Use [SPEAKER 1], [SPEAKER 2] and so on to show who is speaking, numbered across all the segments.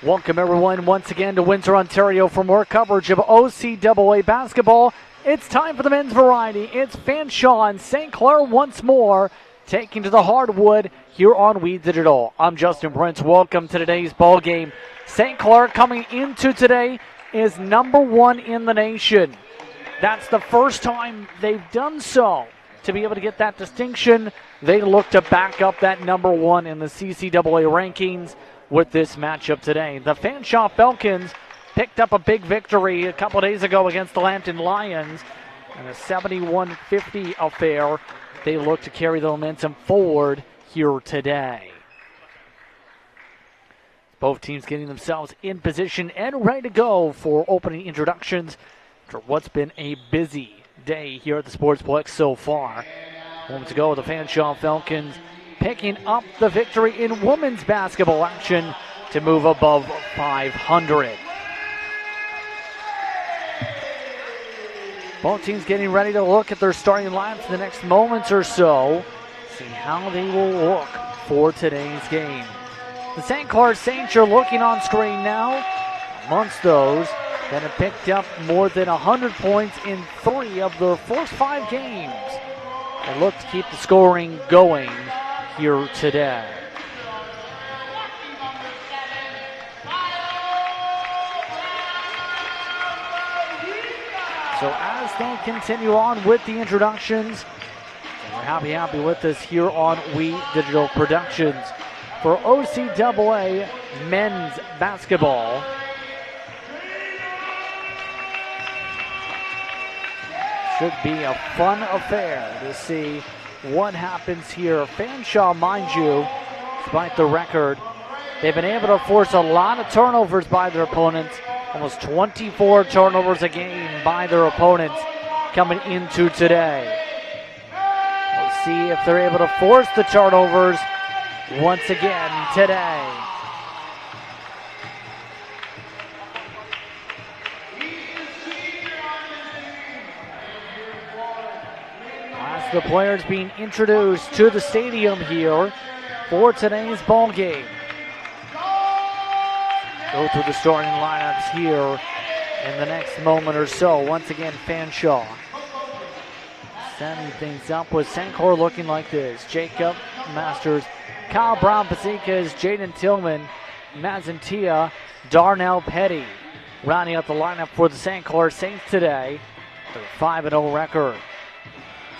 [SPEAKER 1] Welcome everyone once again to Windsor, Ontario for more coverage of OCAA basketball. It's time for the men's variety. It's Fanshawe and St. Clair once more taking to the hardwood here on We Digital. I'm Justin Prince. Welcome to today's ball game. St. Clair coming into today is number one in the nation. That's the first time they've done so. To be able to get that distinction, they look to back up that number one in the CCAA rankings with this matchup today. The Fanshawe Falcons picked up a big victory a couple days ago against the Lambton Lions in a 71-50 affair. They look to carry the momentum forward here today. Both teams getting themselves in position and ready to go for opening introductions after what's been a busy day here at the Sportsplex so far. Moments ago, the Fanshawe Falcons picking up the victory in women's basketball action to move above 500. Both teams getting ready to look at their starting lineups in the next moments or so, see how they will look for today's game. The St. Clair Saints are looking on screen now. Amongst those that have picked up more than 100 points in 3 of their first 5 games. They look to keep the scoring going here today. So as they continue on with the introductions, we're happy with this here on We Digital Productions. For OCAA men's basketball, should be a fun affair to see what happens here. Fanshawe, mind you, despite the record, they've been able to force a lot of turnovers by their opponents. Almost 24 turnovers a game by their opponents coming into today. We'll see if they're able to force the turnovers once again today. As the players being introduced to the stadium here for today's ball game. Go through the starting lineups here in the next moment or so. Once again, Fanshawe setting things up with St. Clair looking like this. Jacob Masters, Kyle Brown-Pasikas, Jaden Tillman, Mazantia, Darnell Petty. Rounding out the lineup for the St. Clair Saints today. Their 5-0 record.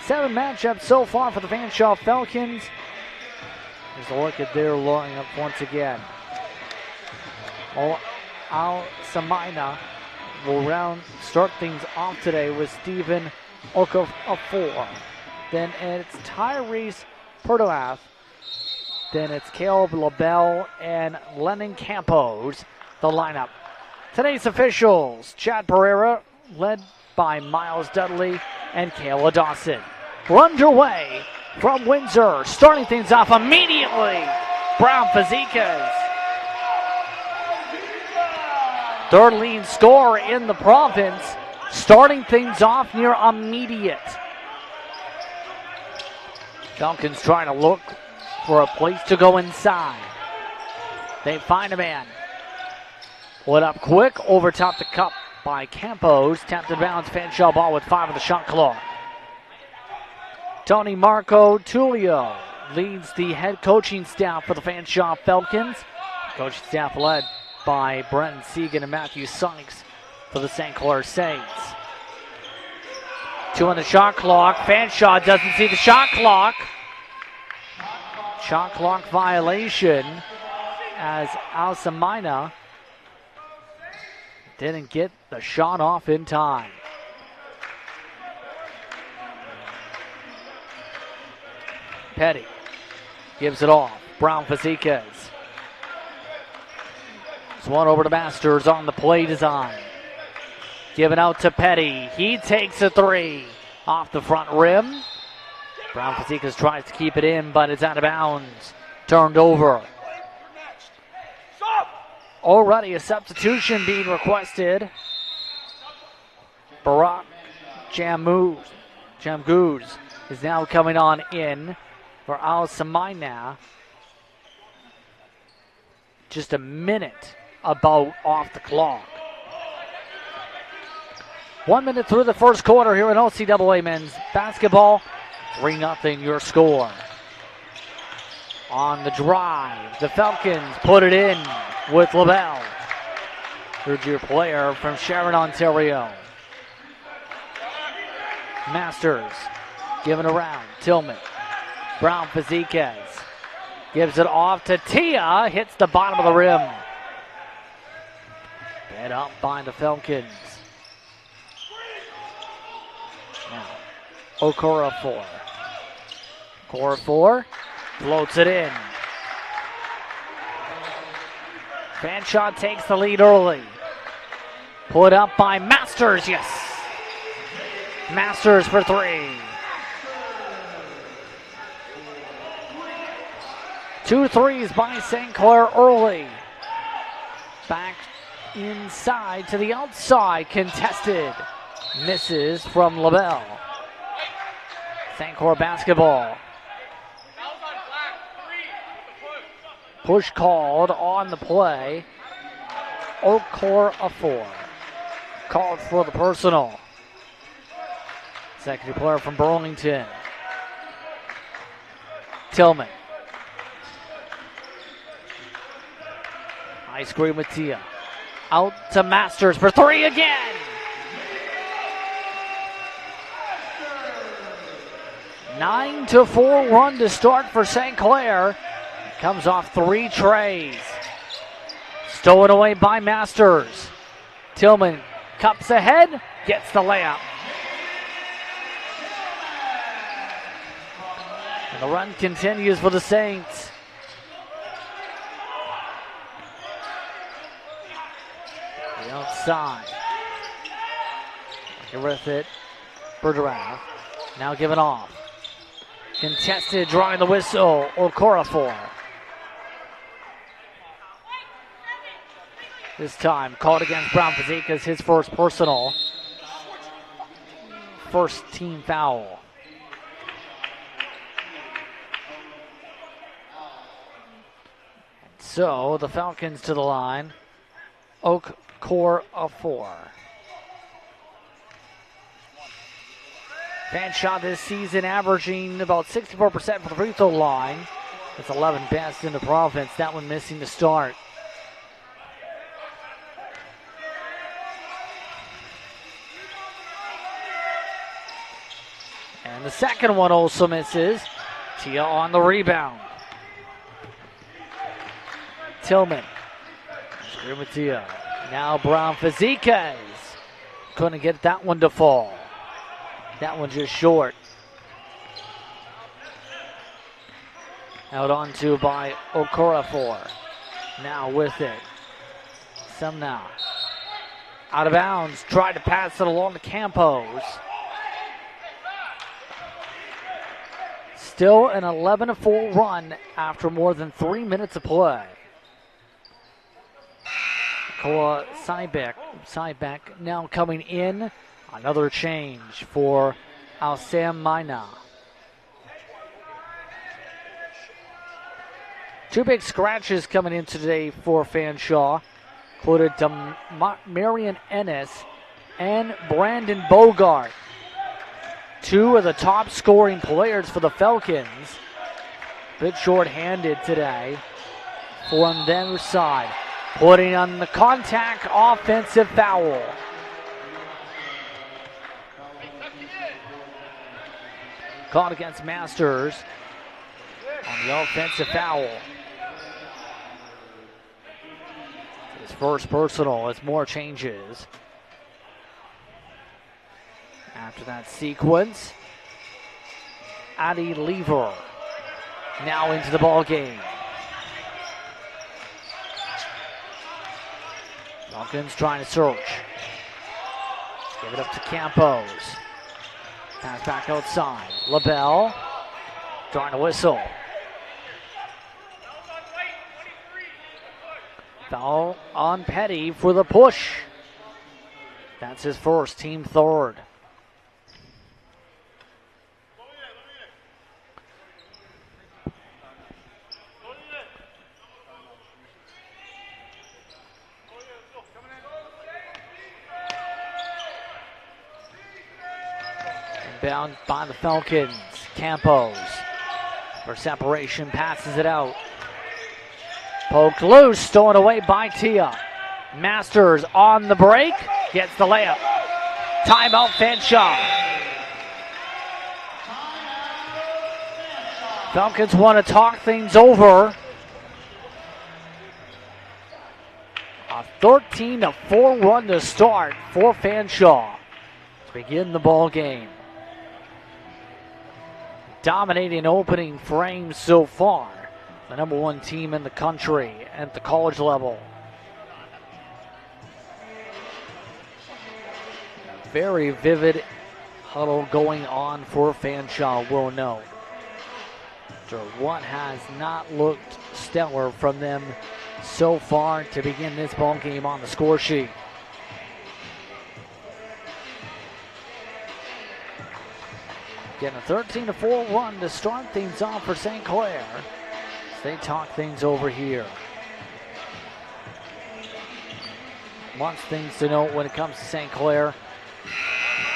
[SPEAKER 1] 7 matchups so far for the Fanshawe Falcons. Here's a look at their lineup once again. Al Samaina will start things off today with Stephen Okafor. Then it's Tyrese Perdoath. Then it's Caleb LaBelle and Lennon Campos, the lineup. Today's officials, Chad Pereira, led by Miles Dudley and Kayla Dawson. We're underway from Windsor, starting things off immediately. Brown-Pasikas. Third leading scorer in the province, starting things off near immediate. Falcons trying to look for a place to go inside. They find a man. Put up quick, over top the cup by Campos. Tapped and bounds, Fanshawe ball with 5 on the shot clock. Tony Marco Tullio leads the head coaching staff for the Fanshawe Falcons. Coaching staff led by Brenton Segan and Matthew Sykes for the St. Clair Saints. 2 on the shot clock. Fanshawe doesn't see the shot clock. Shot clock violation as Alsamina didn't get the shot off in time. Petty gives it off. Brown-Pasikas. One over to Masters on the play design. Given out to Petty. He takes a 3 off the front rim. Brown-Pasikas tries to keep it in, but it's out of bounds. Turned over. Already a substitution being requested. Barack Jamgouz is now coming on in for Al Samaina. Just a minute about off the clock. 1 minute through the first quarter here in OCAA men's basketball. 3-0 your score. On the drive, the Falcons put it in with LaBelle. Third-year player from Sharon, Ontario. Masters giving around. Tillman. Brown Faziquez gives it off to Tia. Hits the bottom of the rim. Fed up by the Falcons. Now, Okorafor. Okorafor floats it in. Fanshawe takes the lead early. Put up by Masters, yes. Masters for three. 2 threes by St. Clair early. Back inside to the outside, contested. Misses from LaBelle. St. Clair basketball. Push called on the play. Okorafor called for the personal. Second player from Burlington. Tillman. High screen with Tia. Out to Masters for three again. Nine to 4 run to start for St. Clair. Comes off 3 trays. Stolen away by Masters. Tillman cups ahead, gets the layup. And the run continues for the Saints. The outside. With it, Bergerath. Now given off. Contested, drawing the whistle, Okorafor. This time called against Brown Faziquez, his first personal. First team foul. So the Falcons to the line. Okorafor. Fanshawe this season averaging about 64% for the free throw line. That's 11th best in the province. That one missing to start. And the second one also misses. Tia on the rebound. Tillman. Scream with Tia. Now Brown Faziquez. Couldn't get that one to fall. That one just short. Out onto by Okorafor. Now with it. Semna. Out of bounds. Tried to pass it along to Campos. Still an 11-4 run after more than 3 minutes of play. Koa Sybeck now coming in. Another change for Alsam Maina. 2 big scratches coming in today for Fanshawe. Included Marion Ennis and Brandon Bogart. 2 of the top scoring players for the Falcons. Bit short-handed today from their side. Putting on the contact offensive foul. Caught against Masters on the offensive foul. His first personal as more changes. After that sequence, Addie Lever now into the ball game. Falcons trying to search. Give it up to Campos. Pass back outside. LaBelle drawing a whistle. Foul on Petty for the push. That's his first, team third. Inbound by the Falcons. Campos for separation, passes it out. Poked loose, stolen away by Tia. Masters on the break, gets the layup. Timeout, Fanshawe. Falcons want to talk things over. A 13-4 run to start for Fanshawe to begin the ball game. Dominating opening frame so far. The number one team in the country at the college level. Very vivid huddle going on for Fanshawe, we'll know. After what has not looked stellar from them so far to begin this ball game on the score sheet. Getting a 13-4 run to start things off for St. Clair. They talk things over here. Lots of things to note when it comes to St. Clair.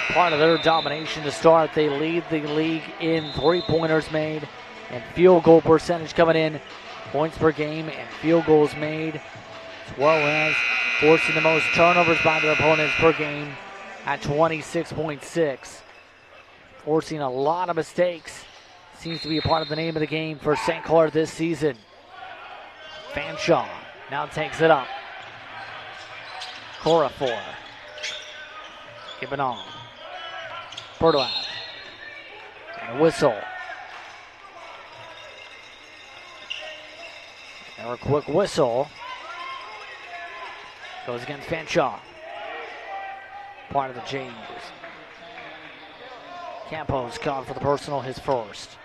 [SPEAKER 1] Part of their domination to start, they lead the league in three-pointers made and field goal percentage coming in, points per game and field goals made, as well as forcing the most turnovers by their opponents per game at 26.6. Forcing a lot of mistakes seems to be a part of the name of the game for St. Clair this season. Fanshawe now takes it up. Corafor. Keeping on. Bertolad. And a whistle. And a quick whistle. Goes against Fanshawe. Part of the changes. Campos caught for the personal, his first.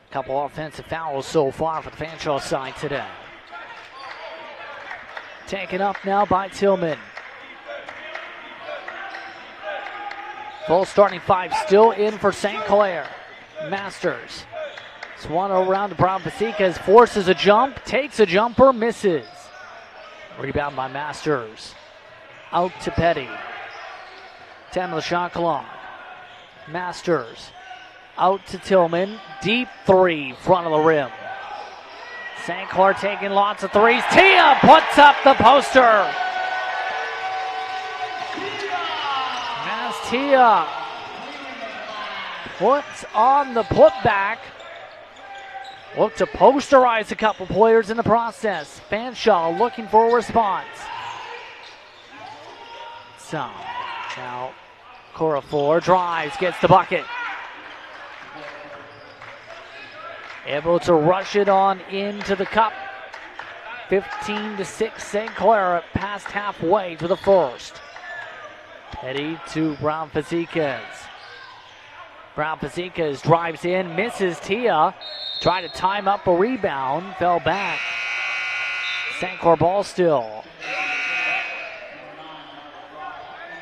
[SPEAKER 1] Couple offensive fouls so far for the Fanshawe side today. Taken up now by Tillman. Full starting five still in for St. Clair. Masters. Swan around to Brown Pasikas, forces a jump, takes a jumper, misses. Rebound by Masters. Out to Petty. 10 on the shot clock. Masters. Out to Tillman. Deep three, front of the rim. St. Clair taking lots of threes. Tia puts up the poster. As Tia puts on the putback. Look to posterize a couple players in the process. Fanshawe looking for a response. So, now Corafor drives, gets the bucket. Able to rush it on into the cup. 15-6 St. Clair past halfway to the first. Petty to Brown Pasikas. Brown Pasikas drives in, misses Tia. Tried to time up a rebound, fell back. St. Clair ball still.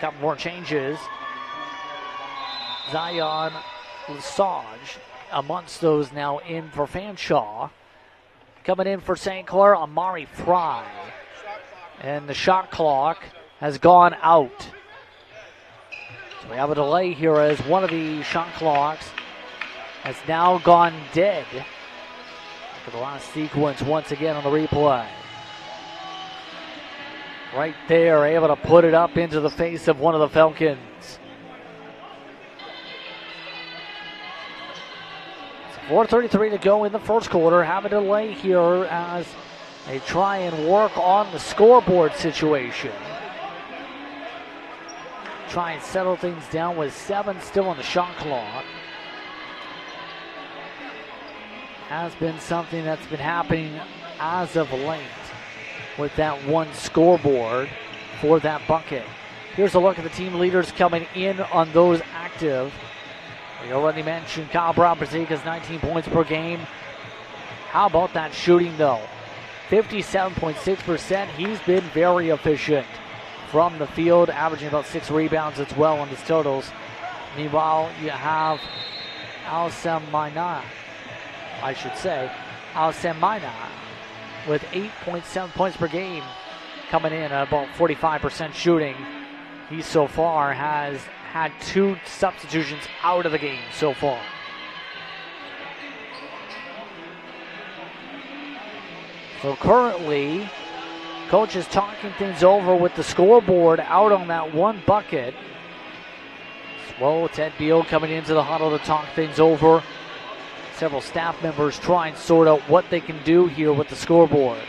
[SPEAKER 1] Couple more changes. Zion Lesage amongst those now in for Fanshawe. Coming in for St. Clair, Amari Fry. And the shot clock has gone out. So we have a delay here as one of the shot clocks has now gone dead. Look at the last sequence once again on the replay. Right there, able to put it up into the face of one of the Falcons. So 4:33 to go in the first quarter. Have a delay here as they try and work on the scoreboard situation. Try and settle things down with 7 still on the shot clock. Has been something that's been happening as of late with that one scoreboard for that bucket. Here's a look at the team leaders coming in on those active. We already mentioned Kyle Brown-Pasikas, 19 points per game. How about that shooting though? 57.6%. He's been very efficient from the field, averaging about 6 rebounds as well on his totals. Meanwhile, you have Alsem Maina with 8.7 points per game coming in at about 45% shooting. He so far has had 2 substitutions out of the game so far. So currently, coach is talking things over with the scoreboard out on that one bucket. Well, Ted Beal coming into the huddle to talk things over. Several staff members try and sort out what they can do here with the scoreboard.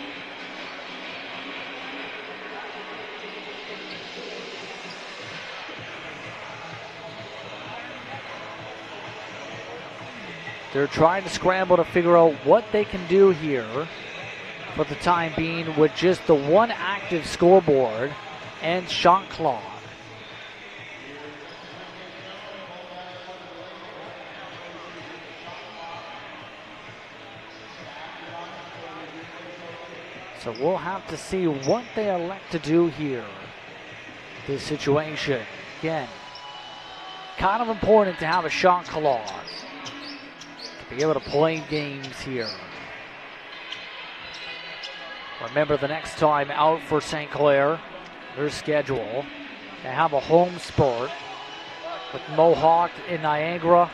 [SPEAKER 1] They're trying to scramble to figure out what they can do here for the time being with just the one active scoreboard and shot clock. So we'll have to see what they elect to do here. This situation, again, kind of important to have a shot clock to be able to play games here. Remember, the next time out for St. Clair, their schedule, they have a home sport with Mohawk in Niagara,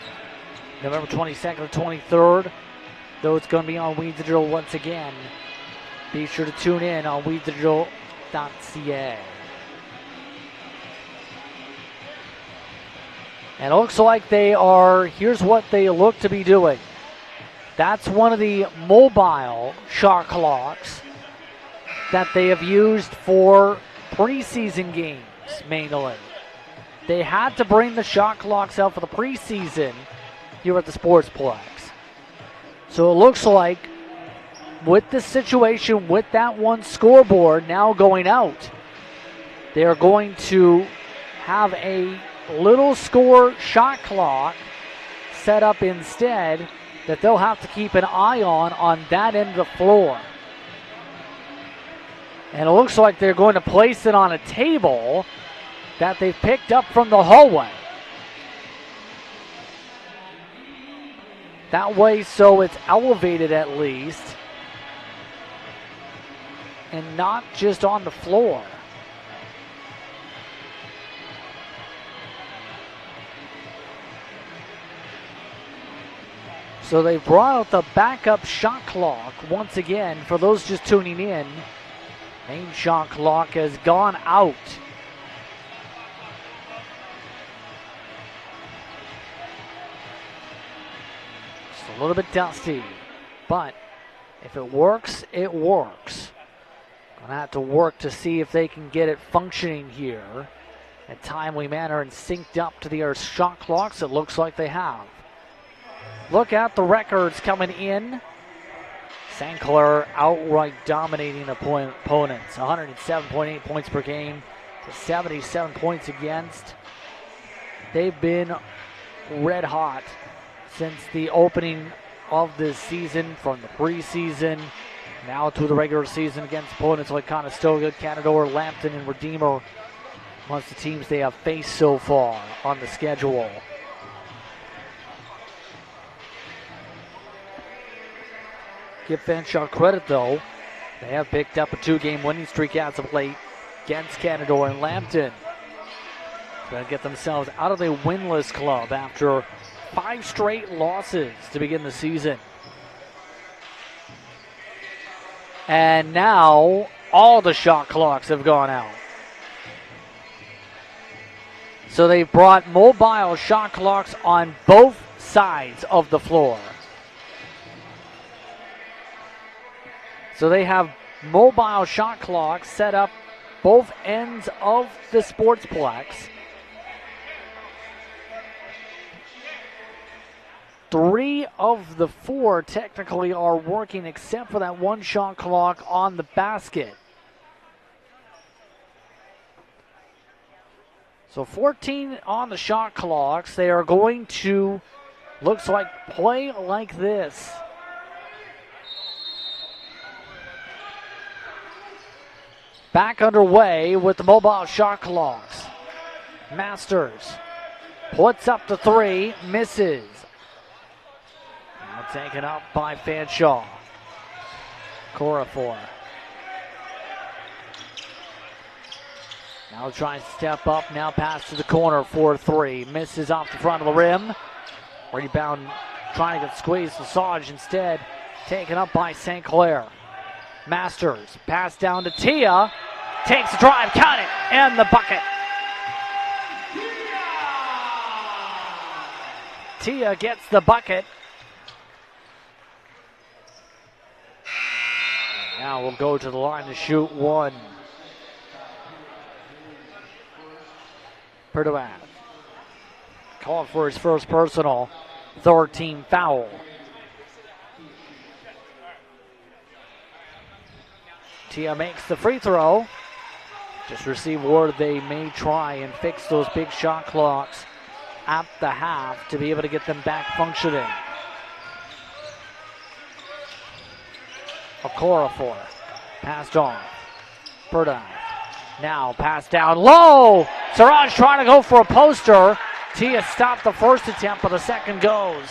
[SPEAKER 1] November 22nd and 23rd. Though it's going to be on Weeds Digital once again. Be sure to tune in on weedsdigital.ca. And it looks like here's what they look to be doing. That's one of the mobile shot clocks that they have used for preseason games, mainly. They had to bring the shot clocks out for the preseason here at the Sportsplex. So it looks like with this situation, with that one scoreboard now going out, they're going to have a little score shot clock set up instead that they'll have to keep an eye on that end of the floor. And it looks like they're going to place it on a table that they picked up from the hallway. That way, so it's elevated at least, and not just on the floor. So they brought out the backup shot clock once again. For those just tuning in, main shot clock has gone out. Just a little bit dusty, but if it works, it works. Gonna have to work to see if they can get it functioning here in a timely manner and synced up to their shot clocks. It looks like they have. Look at the records coming in. St. Clair outright dominating opponents. 107.8 points per game to 77 points against. They've been red hot since the opening of this season, from the preseason now to the regular season, against opponents like Conestoga, Canadore, Lambton, and Redeemer, amongst the teams they have faced so far on the schedule. Give Fanshawe credit, though. They have picked up a 2-game winning streak as of late against Canadore and Lambton. Trying to get themselves out of the winless club after 5 straight losses to begin the season. And now all the shot clocks have gone out. So they brought mobile shot clocks on both sides of the floor. So they have mobile shot clocks set up both ends of the Sportsplex. 3 of the 4 technically are working, except for that one shot clock on the basket. So 14 on the shot clocks. They are going to, looks like, play like this. Back underway with the mobile shot clocks. Masters puts up the 3, misses. Now taken up by Fanshawe. Corafor. Now trying to step up. Now pass to the corner. 4-3. Misses off the front of the rim. Rebound trying to get squeezed. Lesage instead taken up by St. Clair. Masters. Pass down to Tia. Takes the drive. Count it. And the bucket. Tia gets the bucket. Now we'll go to the line to shoot one. Perdovan called for his first personal, third team foul. Tia makes the free throw. Just received word they may try and fix those big shot clocks at the half to be able to get them back functioning. Okorafor passed on. Perdovan. Now pass down low. Siraj trying to go for a poster. Tia stopped the first attempt, but the second goes.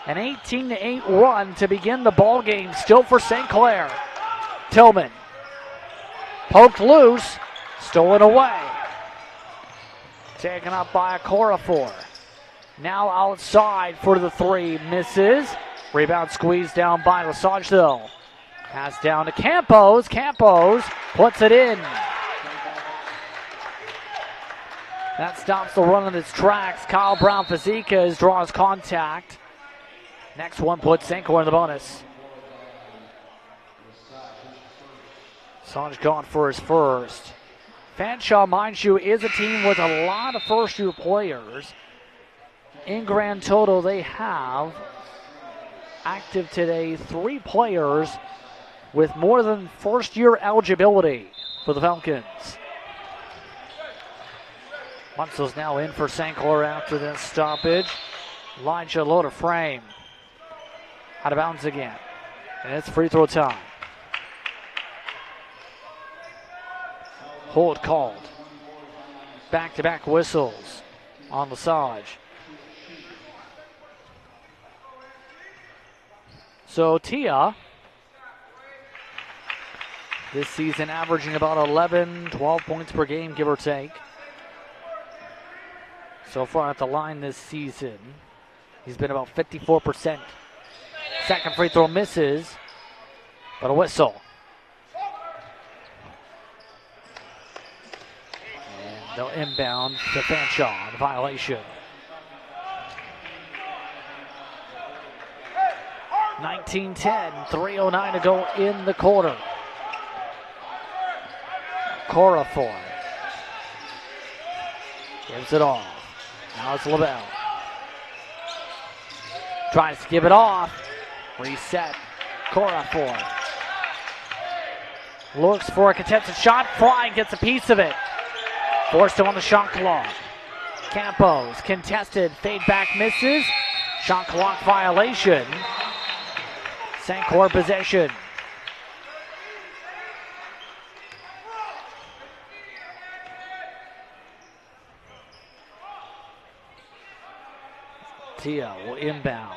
[SPEAKER 1] An 18-8 run to begin the ball game, still for St. Clair. Tillman poked loose, stolen away. Taken up by Okorafor. Now outside for the three, misses. Rebound squeezed down by Lesage though. Pass down to Campos. Campos puts it in. That stops the run in its tracks. Kyle Brown-Fazekas draws contact. Next one puts St. Clair in the bonus. Lesage gone for his first. Fanshawe, mind you, is a team with a lot of first-year players. In grand total, they have active today 3 players with more than first-year eligibility for the Falcons. Munsel's now in for St. Clair after this stoppage. Elijah low to frame. Out of bounds again. And it's free throw time. Hold called. Back-to-back whistles on Lesage. So Tia, this season averaging about 11, 12 points per game, give or take. So far at the line this season, he's been about 54%. Second free throw misses, but a whistle. And they'll inbound to Fanshawe, the violation. 19-10, 3:09 to go in the quarter. Corafor gives it off. Now it's LaBelle. Tries to give it off. Reset. Corafor looks for a contested shot. Fry gets a piece of it. Forced him on the shot clock. Campos contested. Fade back misses. Shot clock violation. St. Clair possession. Tia will inbound.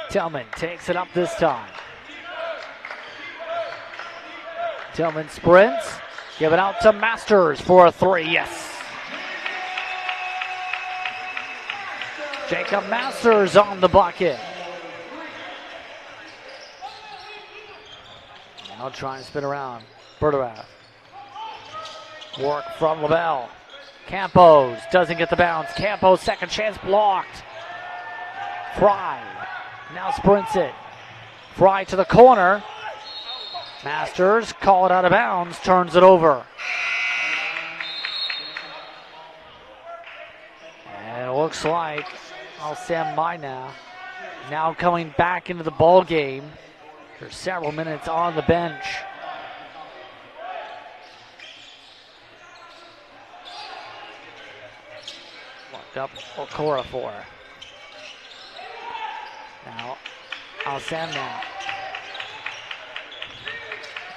[SPEAKER 1] Tillman takes it up this time. Tillman sprints. Give it out to Masters for a three. Yes. Jacob Masters on the bucket. Now trying to spin around. Berterath. Work from LaBelle. Campos doesn't get the bounce. Campos second chance blocked. Fry now sprints it. Fry to the corner. Masters call it out of bounds. Turns it over. And it looks like Sam Mina now coming back into the ball game. There's several minutes on the bench. Locked up Okorafor. Now, Sam now.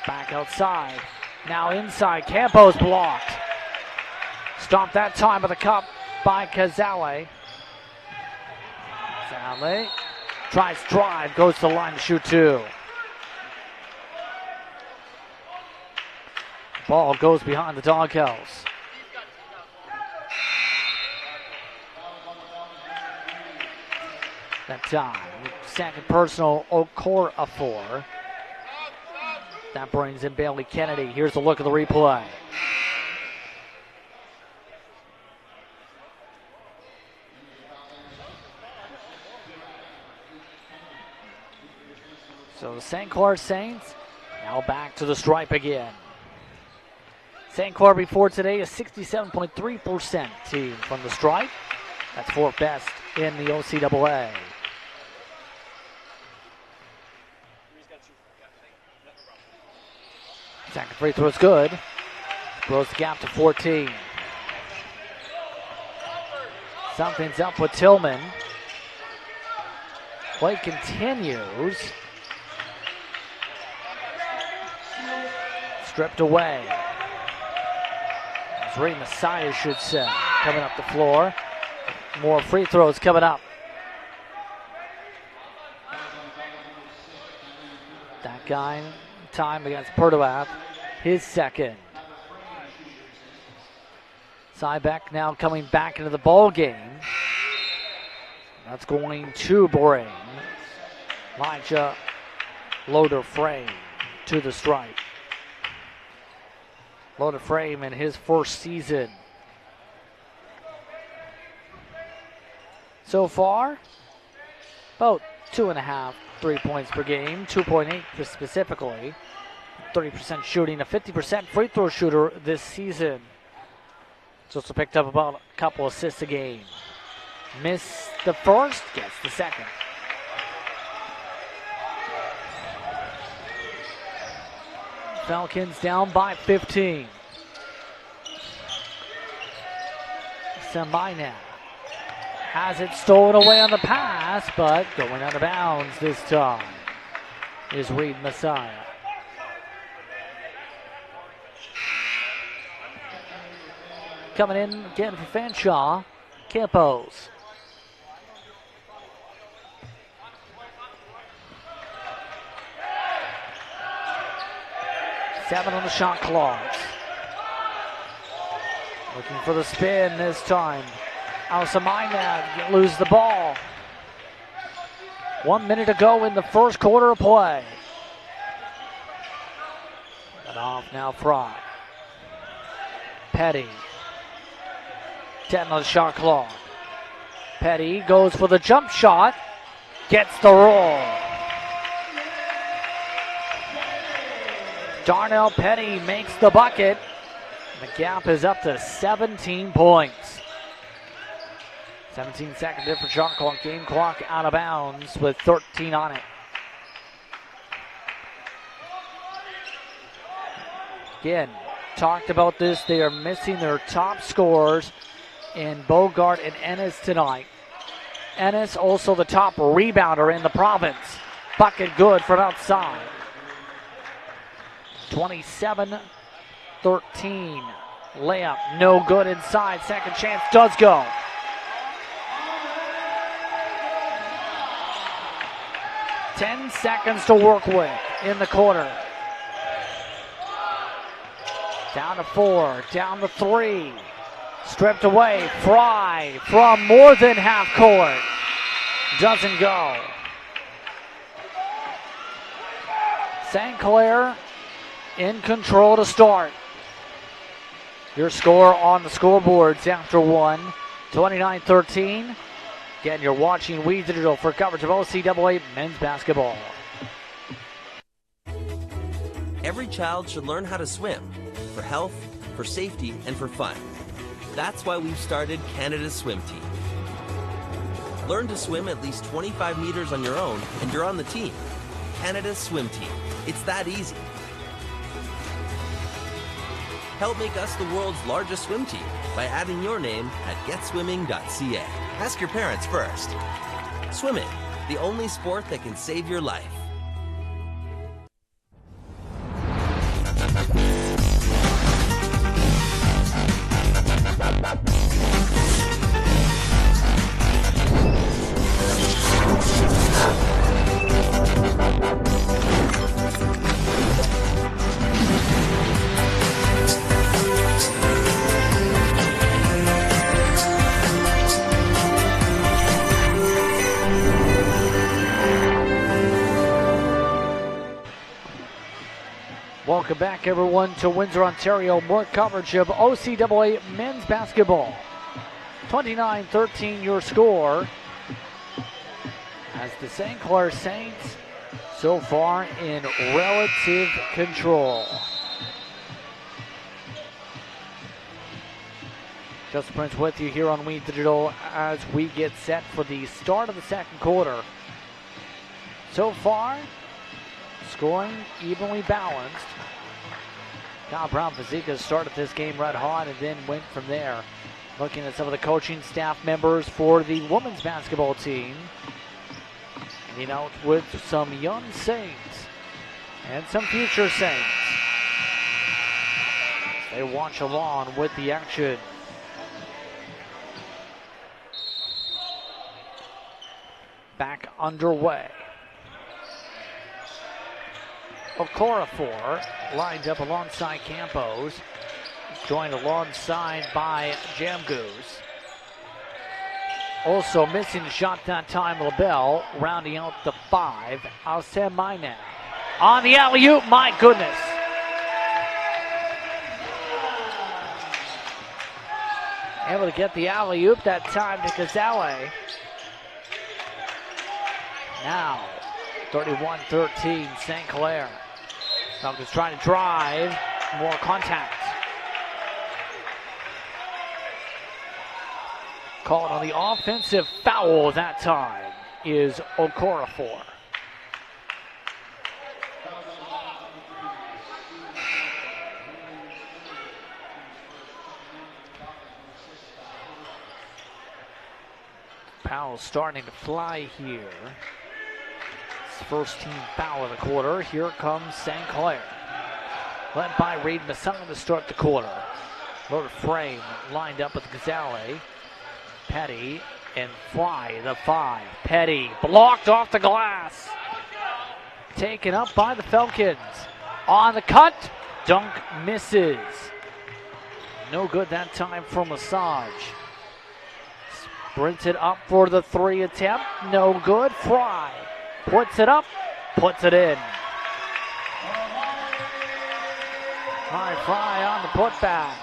[SPEAKER 1] Back outside. Now inside. Campos blocked. Stopped that time with a cup by Kazale. Kazale Tries drive, goes to the line to shoot two. Ball goes behind the doghouse. That time, second personal, Okorafor. That brings in Bailey Kennedy. Here's a look at the replay. So the St. Clair Saints now back to the stripe again. St. Clair before today, a 67.3% team from the stripe. That's fourth best in the OCAA. Second free throw is good. Throws the gap to 14. Something's up with Tillman. Play continues. Stripped away. As Ray Messiah should say. Coming up the floor. More free throws coming up. That guy, time against Perdoath, his second. Cybeck now coming back into the ball game. That's going to bring Elijah Loader-Frame to the stripe. Loader-Frame in his first season. So far, about 2.5 3 points per game, 2.8 specifically. 30% shooting, a 50% free throw shooter this season. He's also picked up about a couple assists a game. Missed the first, gets the second. Falcons down by 15. Sambina has it stolen away on the pass, but going out of bounds this time is Reed Messiah. Coming in again for Fanshawe, Campos. Seven on the shot clock. Looking for the spin this time. Alsamina loses the ball. 1 minute to go in the first quarter of play. Got off now Fry. Petty. 10 on the shot clock. Petty goes for the jump shot. Gets the roll. Darnell Petty makes the bucket. The gap is up to 17 points. 17-second different shot clock. Game clock out of bounds with 13 on it. Again, talked about this. They are missing their top scorers in Bogart and Ennis tonight. Ennis also the top rebounder in the province. Bucket good from outside. 27-13. Layup no good inside. Second chance does go. Ten seconds to work with in the quarter. Down to 4, down to 3. Stripped away. Fry from more than half court. Doesn't go. St. Clair in control to start. Your score on the scoreboards after one, 29-13. Again, you're watching We Digital for coverage of OCAA men's basketball.
[SPEAKER 2] Every child should learn how to swim for health, for safety, and for fun. That's why we've started Canada's Swim Team. Learn to swim at least 25 meters on your own, and you're on the team. Canada's Swim Team. It's that easy. Help make us the world's largest swim team by adding your name at getswimming.ca. Ask your parents first. Swimming, the only sport that can save your life.
[SPEAKER 1] Welcome back, everyone, to Windsor, Ontario. More coverage of OCAA men's basketball. 29-13 your score, as the St. Clair Saints so far in relative control. Justin Prince with you here on Weed Digital as we get set for the start of the second quarter. So far, scoring evenly balanced. Kyle Brown-Fazika started this game red hot and then went from there. Looking at some of the coaching staff members for the women's basketball team. Hanging out with some young Saints and some future Saints. They watch along with the action. Back underway. Okorafor lined up alongside Campos, joined alongside by Jamgoose. Also missing the shot that time, LaBelle, rounding out the 5. Alcem Maina on the alley-oop, my goodness. Able to get the alley-oop that time to Kazale. Now, 31-13, St. Clair. Falcons trying to drive, more contact. Called on the offensive foul that time is Okorafor. Powell's starting to fly here. First team foul of the quarter. Here comes St. Clair. Led by Reed Masson to start the quarter. Loaded frame lined up with Gazale. Petty and Fry, the 5. Petty blocked off the glass. Taken up by the Falcons. On the cut. Dunk misses. No good that time for Massage. Sprinted up for the 3 attempt. No good. Fry puts it up, puts it in. Fry on the putback.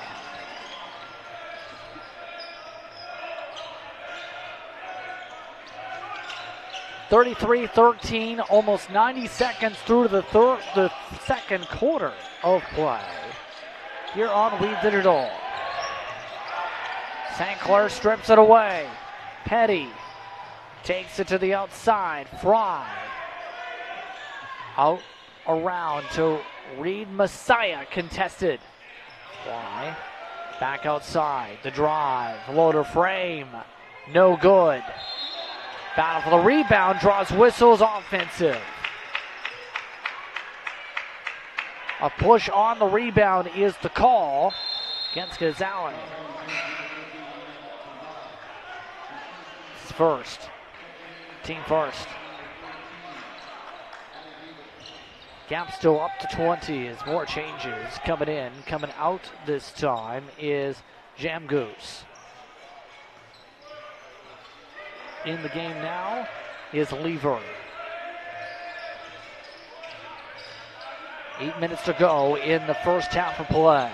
[SPEAKER 1] (33-13), almost 90 seconds through the second quarter of play. Here on Weed Digital. St. Clair strips it away. Petty takes it to the outside. Fry out around to Reed Messiah, contested. Fry back outside. The drive. Loader frame. No good. Battle for the rebound. Draws whistles. Offensive. A push on the rebound is the call against Gazale. First. Team first. Gap still up to 20 as more changes coming in. Coming out this time is Jamgoose. In the game now is Lever. 8 minutes to go in the first half of play.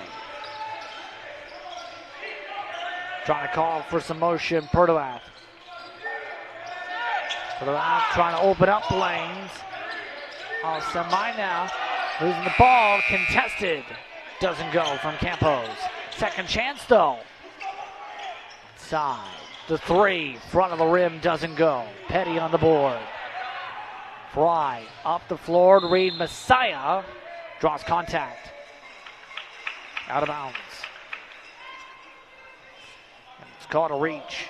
[SPEAKER 1] Trying to call for some motion, Perdoath. Trying to open up lanes. Semi now losing the ball, contested. Doesn't go from Campos. Second chance though. Side. The 3, front of the rim, doesn't go. Petty on the board. Fry up the floor to Reed Messiah. Draws contact. Out of bounds. It's called a reach.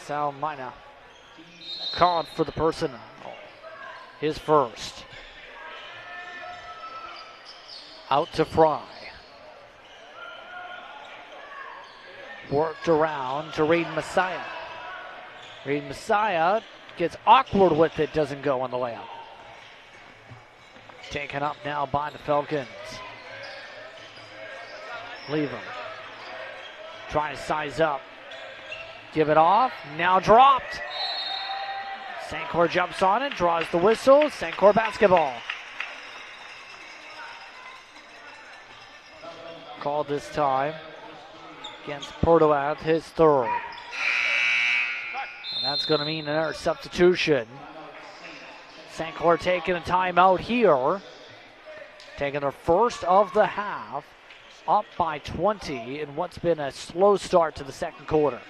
[SPEAKER 1] Sal Mina called for the personal. His first. Out to Fry. Worked around to Reed Messiah. Reed Messiah gets awkward with it, doesn't go on the layup. Taken up now by the Falcons. Leave him. Trying to size up. Give it off. Now dropped. St. Clair jumps on it, draws the whistle. St. Clair basketball. Called this time against Portoat, his third. And that's going to mean another substitution. St. Clair taking a timeout here. Taking their first of the half. Up by 20 in what's been a slow start to the second quarter.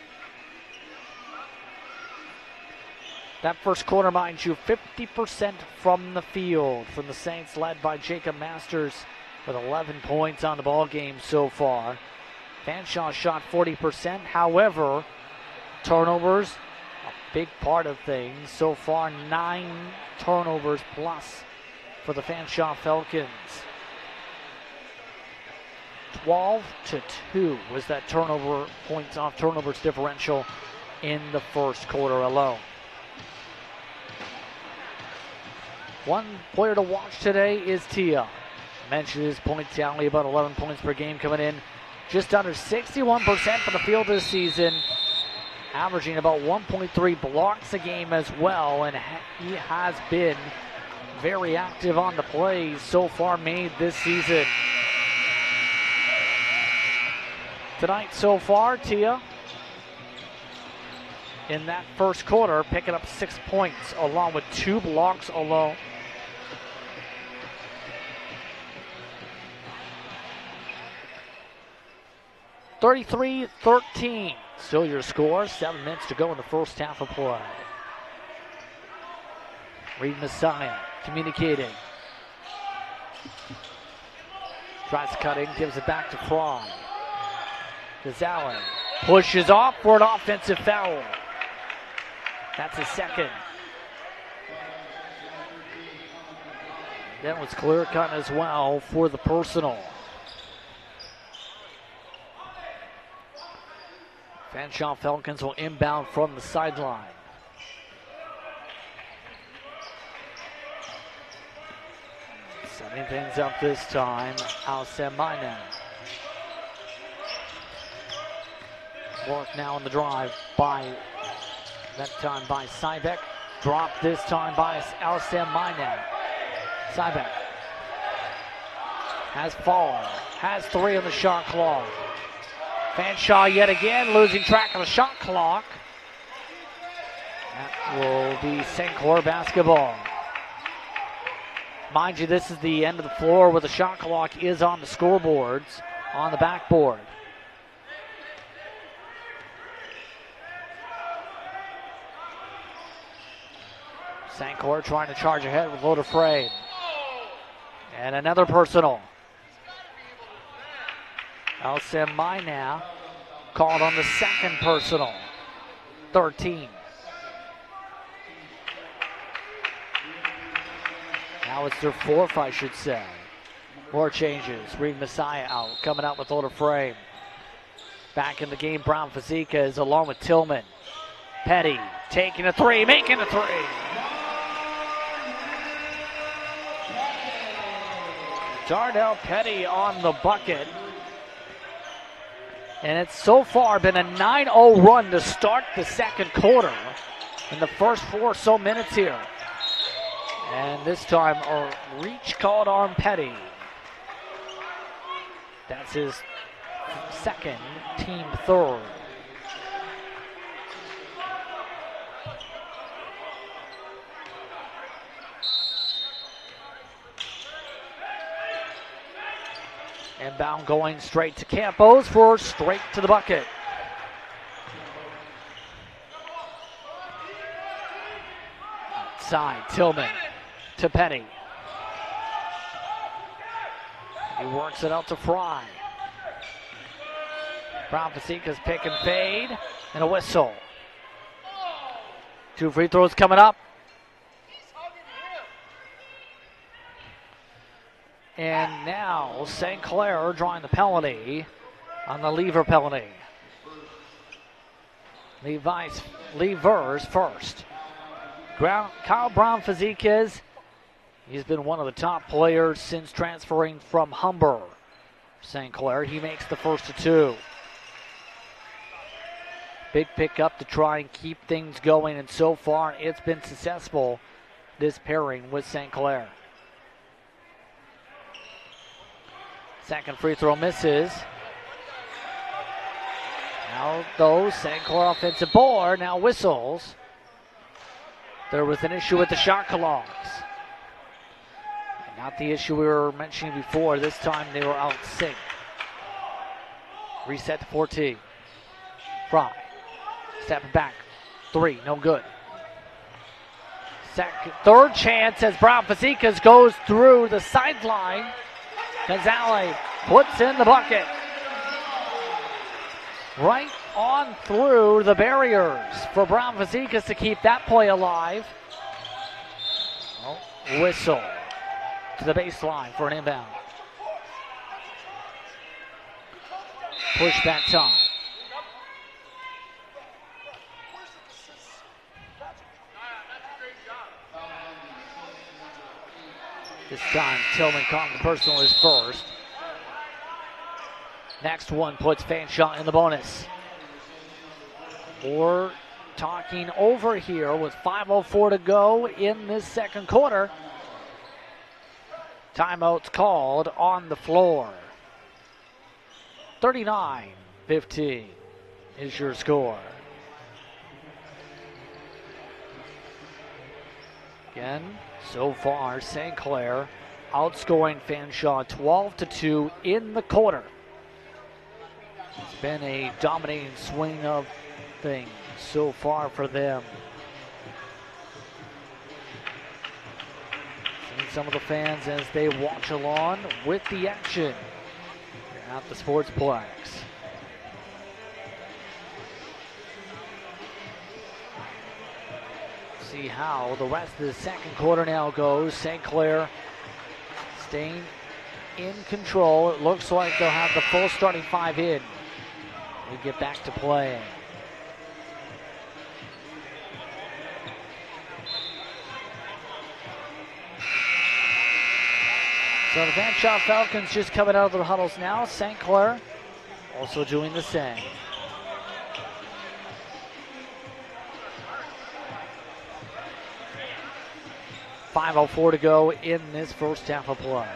[SPEAKER 1] That first quarter, mind you, 50% from the field from the Saints, led by Jacob Masters with 11 points on the ball game so far. Fanshawe shot 40%. However, turnovers, a big part of things. So far, 9 turnovers plus for the Fanshawe Falcons. 12-2 was that turnover points off turnovers differential in the first quarter alone. One player to watch today is Tia. I mentioned his point tally, about 11 points per game coming in. Just under 61% from the field this season. Averaging about 1.3 blocks a game as well. And he has been very active on the plays so far made this season. Tonight so far, Tia, in that first quarter, picking up 6 points along with 2 blocks alone. (33-13). Still your score. 7 minutes to go in the first half of play. Reed Messiah communicating. Tries cutting, gives it back to Fry. Gonzalez pushes off for an offensive foul. That's his second. That was clear cut as well for the personal. Fanshawe Falcons will inbound from the sideline. Setting things up this time, Al-Semina. Work now on the drive by, that time by Cybeck. Drop this time by Al-Semina. Cybeck has fallen, has 3 on the shot clock. Fanshawe yet again losing track of the shot clock. That will be St. Clair basketball. Mind you, this is the end of the floor where the shot clock is on the scoreboards, on the backboard. St. Clair trying to charge ahead with Loader Frame. And another personal. Al-Semina called on the second personal. 13. Now it's their fourth, I should say. More changes. Reed Messiah out, coming out with Loader Frame. Back in the game, Brown Fazika is along with Tillman. Petty taking a 3, making a 3. Darnell Petty on the bucket. And it's so far been a 9-0 run to start the second quarter in the first 4 or so minutes here. And this time a reach called on Petty. That's his second, team third. Inbound going straight to Campos for straight to the bucket. Outside, Tillman to Petty. He works it out to Fry. Brown Fazika's pick and fade and a whistle. 2 free throws coming up. And now St. Clair drawing the penalty on the Lever penalty. Levers first. Kyle Brown Fazikez, he's been one of the top players since transferring from Humber. St. Clair, he makes the first of 2. Big pickup to try and keep things going, and so far it's been successful, this pairing with St. Clair. Second free throw misses. Now, though, St. Clair offensive board now whistles. There was an issue with the shot clocks. And not the issue we were mentioning before. This time they were out sync. Reset to 14. Fry. Stepping back. 3, no good. Third chance as Brown Fazekas goes through the sideline. Gonzalez puts in the bucket. Right on through the barriers for Brown Fazekas to keep that play alive. Whistle to the baseline for an inbound. Push back time. This time Tillman caught the personal is first. Next one puts Fanshawe in the bonus. We're talking over here with 5:04 to go in this second quarter. Timeout's called on the floor. 39-15 is your score. Again, so far, St. Clair outscoring Fanshawe 12-2 in the quarter. It's been a dominating swing of things so far for them. Seeing some of the fans as they watch along with the action here at the Sportsplex. See how the rest of the second quarter now goes. St. Clair staying in control. It looks like they'll have the full starting 5 in. We get back to play. So the Fanshawe Falcons just coming out of their huddles now. St. Clair also doing the same. .504 to go in this first half of play.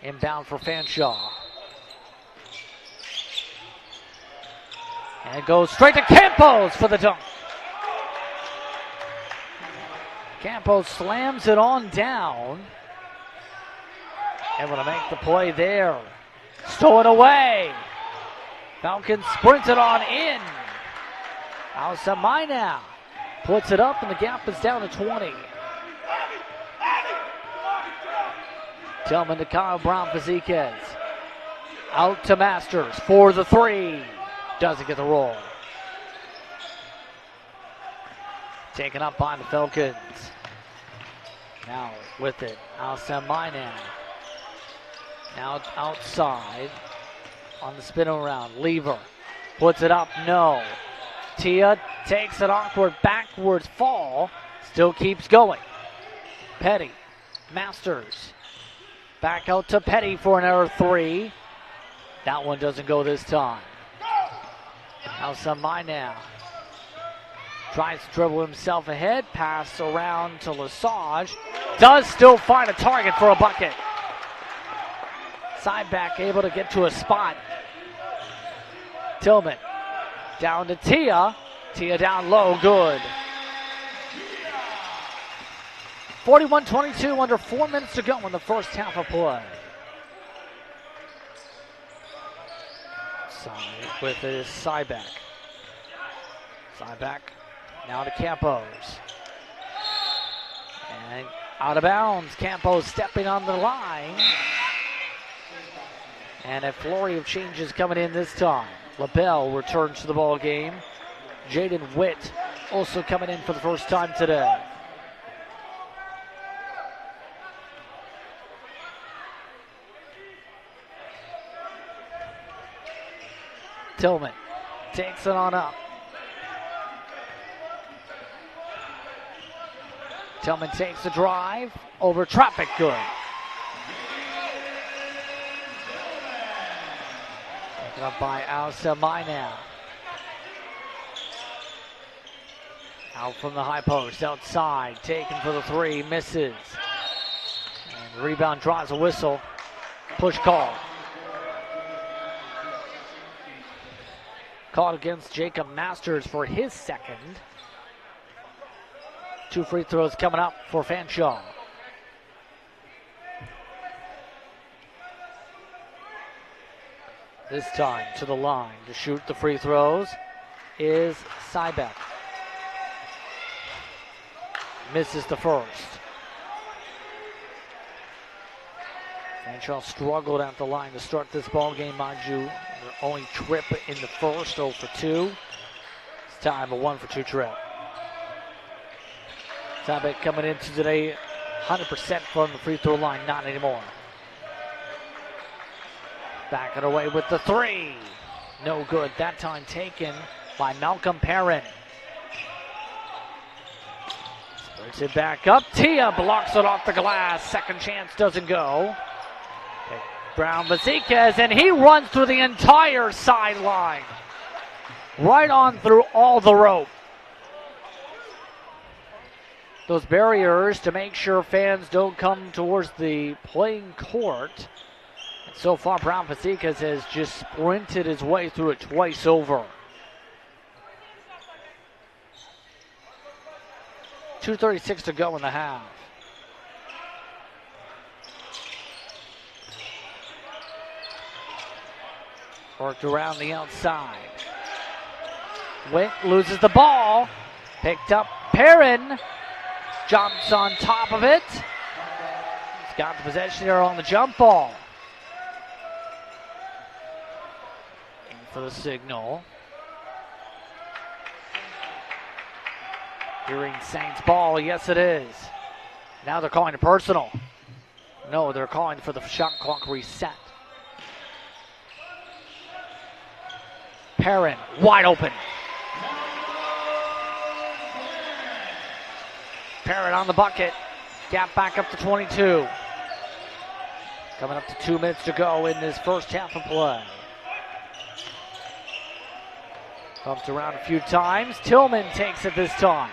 [SPEAKER 1] Inbound for Fanshawe. And it goes straight to Campos for the dunk. Campos slams it on down. Able to make the play there. Stolen away. Falcons sprint it on in. Alsamina puts it up and the gap is down to 20. Tillman to Kyle Brown Fazekas. Out to Masters for the 3. Doesn't get the roll. Taken up by the Falcons. Now with it, Alsamina. Now outside on the spin around. Lever puts it up, no. Tia takes an awkward backwards fall. Still keeps going. Petty, Masters. Back out to Petty for another 3. That one doesn't go this time. Alsamina tries to dribble himself ahead. Pass around to Lesage. Does still find a target for a bucket. Side back able to get to a spot. Tillman down to Tia. Tia down low, good. 41-22, under 4 minutes to go in the first half of play. Side with his side back. Side back now to Campos. And out of bounds. Campos stepping on the line. And a flurry of changes coming in this time. LaBelle returns to the ball game. Jaden Witt also coming in for the first time today. Tillman takes it on up. Tillman takes the drive over traffic, good. Up by Alsa now. Out from the high post, outside, taken for the three, misses. And the rebound draws a whistle. Push call. Called against Jacob Masters for his second. 2 free throws coming up for Fanshawe. This time to the line to shoot the free throws is Sybek. Misses the first. Fanshawe struggled at the line to start this ball game, mind you. Their only trip in the first, 0 for 2. This time a 1 for 2 trip. Sybek coming into today 100% from the free throw line, not anymore. Back it away with the three. No good. That time taken by Malcolm Perrin. Sprints it back up. Tia blocks it off the glass. Second chance doesn't go. Brown Vasquez, and he runs through the entire sideline. Right on through all the rope. Those barriers to make sure fans don't come towards the playing court. So far, Brown Vasquez has just sprinted his way through it twice over. 2:36 to go in the half. Worked around the outside. Witt loses the ball. Picked up Perrin. Jumps on top of it. He's got the possession there on the jump ball. For the signal. Hearing Saints ball, yes it is. Now they're calling it personal. No, they're calling for the shot clock reset. Perrin, wide open. Perrin on the bucket. Gap back up to 22. Coming up to 2 minutes to go in this first half of play. Bumped around a few times. Tillman takes it this time.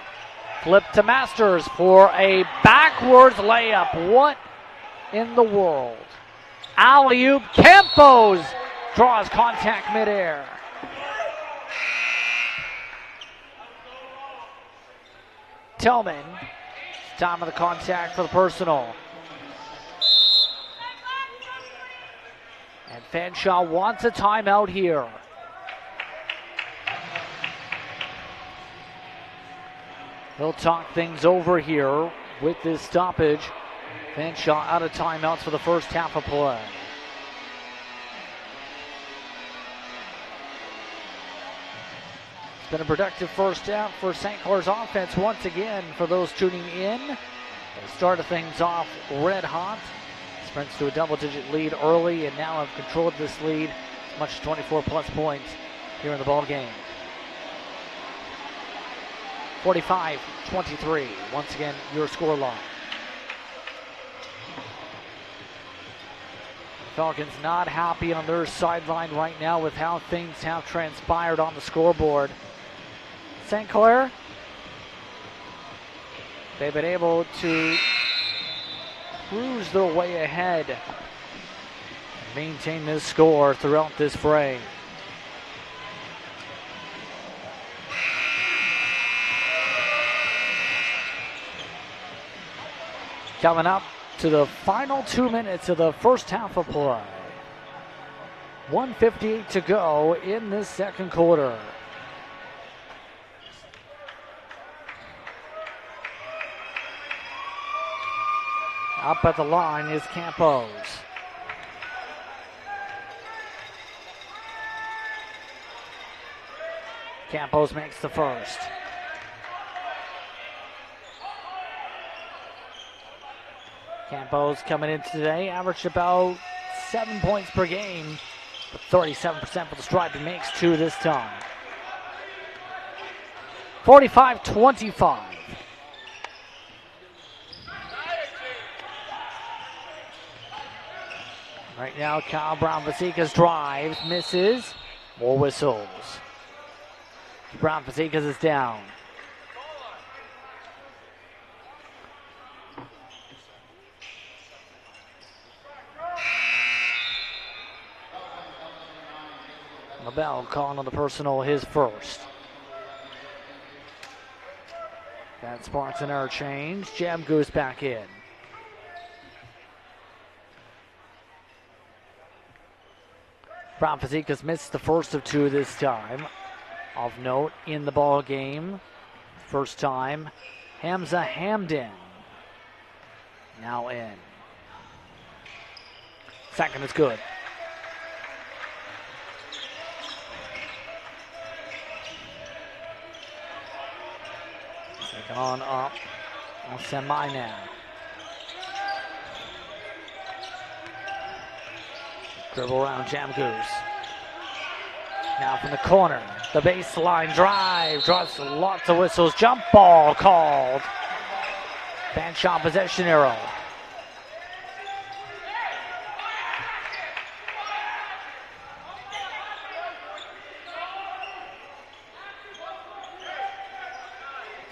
[SPEAKER 1] Flip to Masters for a backwards layup. What in the world? Alley-oop. Campos draws contact midair. Tillman. Time of the contact for the personal. And Fanshawe wants a timeout here. They'll talk things over here with this stoppage. Fanshawe out of timeouts for the first half of play. It's been a productive first half for St. Clair's offense once again. For those tuning in, they started things off red hot. Sprints to a double-digit lead early and now have controlled this lead as much as 24-plus points here in the ball game. 45-23, once again, your scoreline. Falcons not happy on their sideline right now with how things have transpired on the scoreboard. St. Clair, they've been able to cruise their way ahead and maintain this score throughout this frame. Coming up to the final 2 minutes of the first half of play. 1:58 to go in this second quarter. Up at the line is Campos. Campos makes the first. Campos coming in today, averaged about 7 points per game, but 37% for the stripe. He makes 2 this time. 45-25. Right now, Kyle Brown-Vasikas drives, misses. More whistles. Brown-Vasikas is down. LaBelle calling on the personal, his first. That sparks an error change. Jam Goose back in. Brown-Vasikas missed the first of two this time. Of note in the ball game, first time, Hamza Hamden now in. Second is good. Second on up. On semi now. Dribble around Jam Goose. Now from the corner, the baseline drive, draws lots of whistles, jump ball called. Fanshawe possession arrow.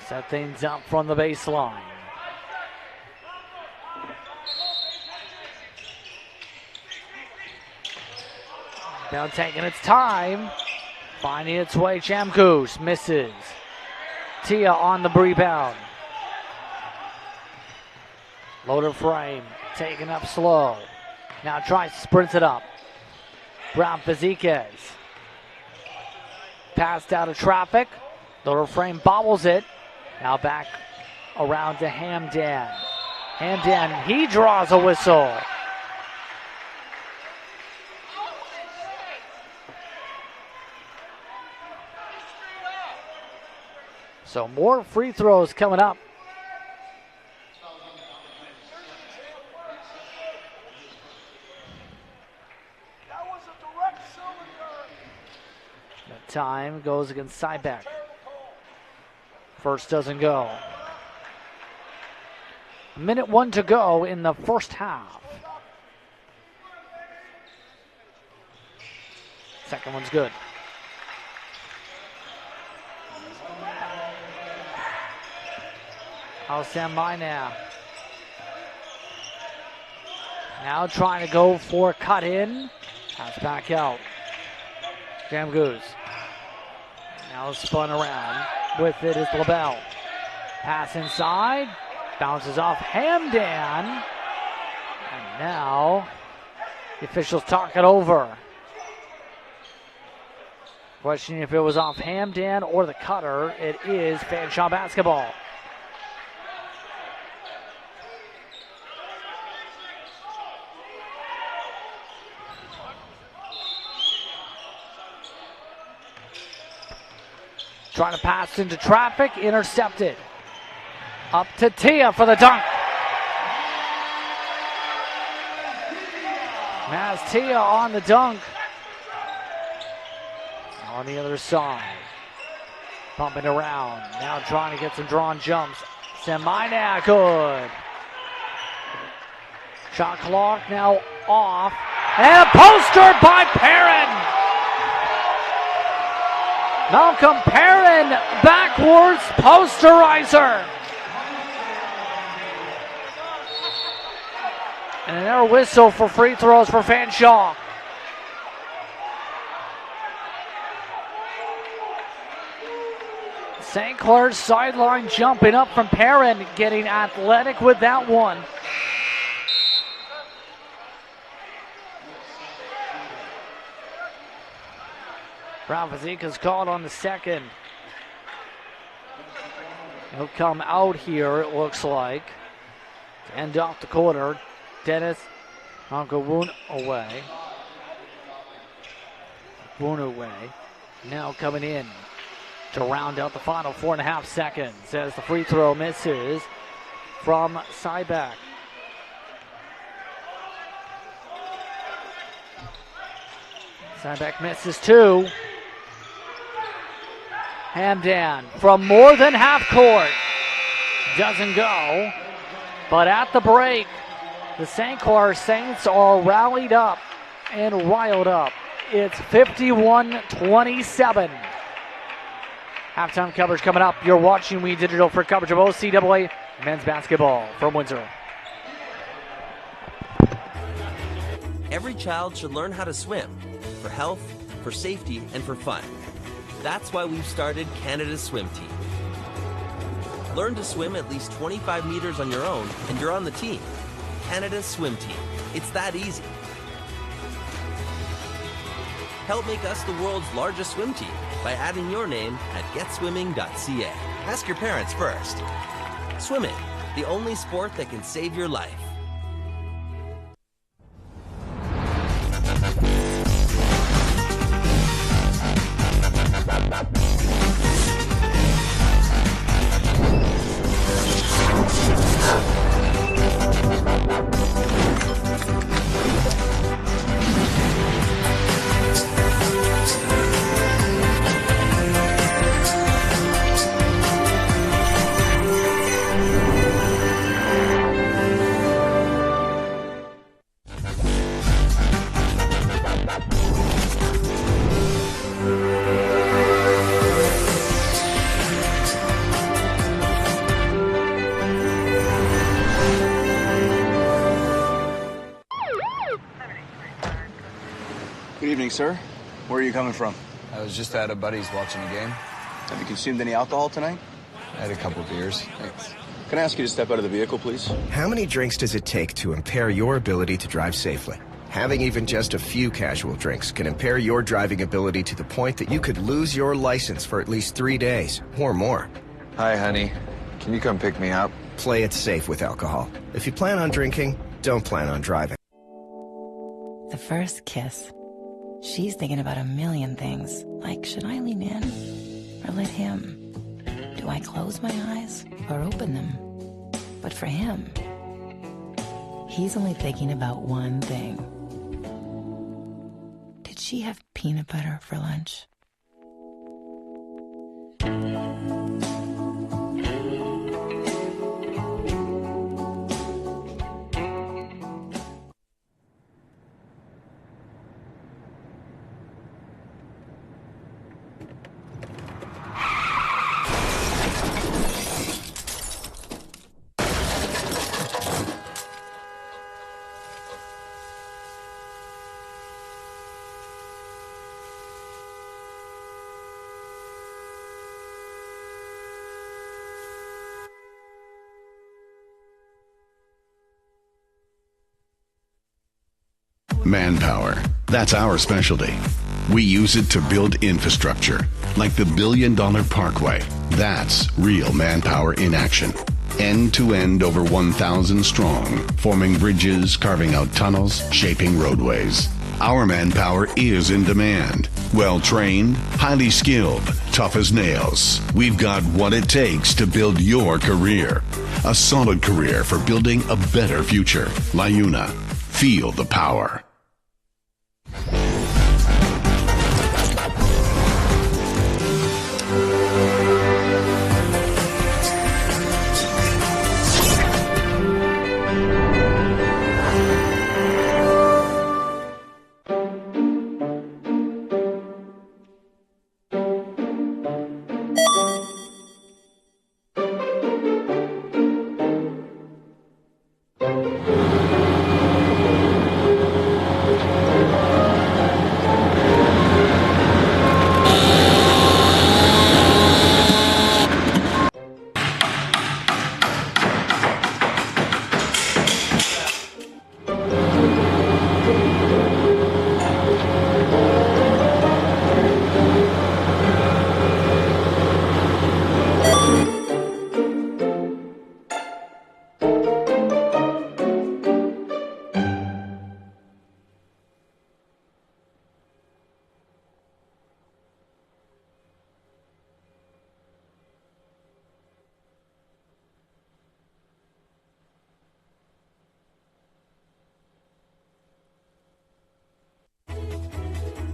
[SPEAKER 1] Set things up from the baseline. Now taking its time, finding its way. Jam Goose misses. Tia on the rebound. Loader frame, taken up slow. Now tries to sprint it up. Brown-Vasikas. Passed out of traffic. Loader frame bobbles it. Now back around to Hamdan. Hamdan, he draws a whistle. So more free throws coming up.
[SPEAKER 3] That was a direct cylinder.
[SPEAKER 1] The time goes against Cybeck. First doesn't go. 1:01 to go in the first half. Second one's good. I'll stand by now. Now trying to go for a cut in. Pass back out. Jam Goose. Now spun around. With it is LaBelle. Pass inside. Bounces off Hamdan. And now the officials talk it over. Questioning if it was off Hamdan or the cutter. It is Fanshawe basketball. Trying to pass into traffic, intercepted. Up to Tia for the dunk. Has Tia on the dunk. On the other side. Pumping around. Now trying to get some drawn jumps. Semina, good. Shot clock now off. And a poster by Perrin. Malcolm Perrin, backwards posterizer. And an air whistle for free throws for Fanshawe. St. Clair's sideline jumping up from Perrin, getting athletic with that one. Brown-Vasikas called on the second. He'll come out here, it looks like. To end off the quarter. Dennis Woon away. Now coming in to round out the final 4.5 seconds as the free throw misses from Cybeck. Cybeck misses two. Hamdan from more than half court. Doesn't go. But at the break, The St. Clair Saints are rallied up and riled up. It's 51-27. Halftime coverage coming up. You're watching We Digital for coverage of OCAA men's basketball from Windsor.
[SPEAKER 2] Every child should learn how to swim for health, for safety, and for fun. That's why we've started Canada's Swim Team. Learn to swim at least 25 meters on your own, and you're on the team. Canada's Swim Team. It's that easy. Help make us the world's largest swim team by adding your name at getswimming.ca. Ask your parents first. Swimming, the only sport that can save your life.
[SPEAKER 4] Good evening, sir. Where are you coming from?
[SPEAKER 5] I was just at a buddy's watching a game.
[SPEAKER 4] Have you consumed any alcohol tonight?
[SPEAKER 5] I had a couple beers.
[SPEAKER 4] Thanks. Can I ask you to step out of the vehicle, please?
[SPEAKER 6] How many drinks does it take to impair your ability to drive safely? Having even just a few casual drinks can impair your driving ability to the point that you could lose your license for at least 3 days or more.
[SPEAKER 5] Hi, honey. Can you come pick me up?
[SPEAKER 6] Play it safe with alcohol. If you plan on drinking, don't plan on driving.
[SPEAKER 7] The first kiss. She's thinking about a million things, like should I lean in or let him? Do I close my eyes or open them? But for him, he's only thinking about one thing. Did she have peanut butter for lunch?
[SPEAKER 8] Manpower. That's our specialty. We use it to build infrastructure, like the $1 billion Parkway. That's real manpower in action. End to end, over 1,000 strong, forming bridges, carving out tunnels, shaping roadways. Our manpower is in demand. Well-trained, highly skilled, tough as nails. We've got what it takes to build your career. A solid career for building a better future. LiUNA. Feel the power.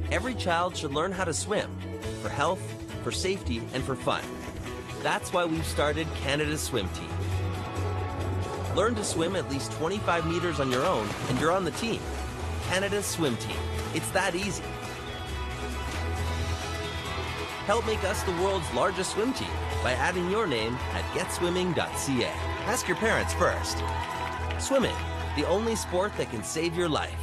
[SPEAKER 2] Every child should learn how to swim for health, for safety, and for fun. That's why we've started Canada's Swim Team. Learn to swim at least 25 meters on your own, and you're on the team. Canada's swim team. It's that easy. Help make us the world's largest swim team by adding your name at getswimming.ca. Ask your parents first. Swimming, the only sport that can save your life.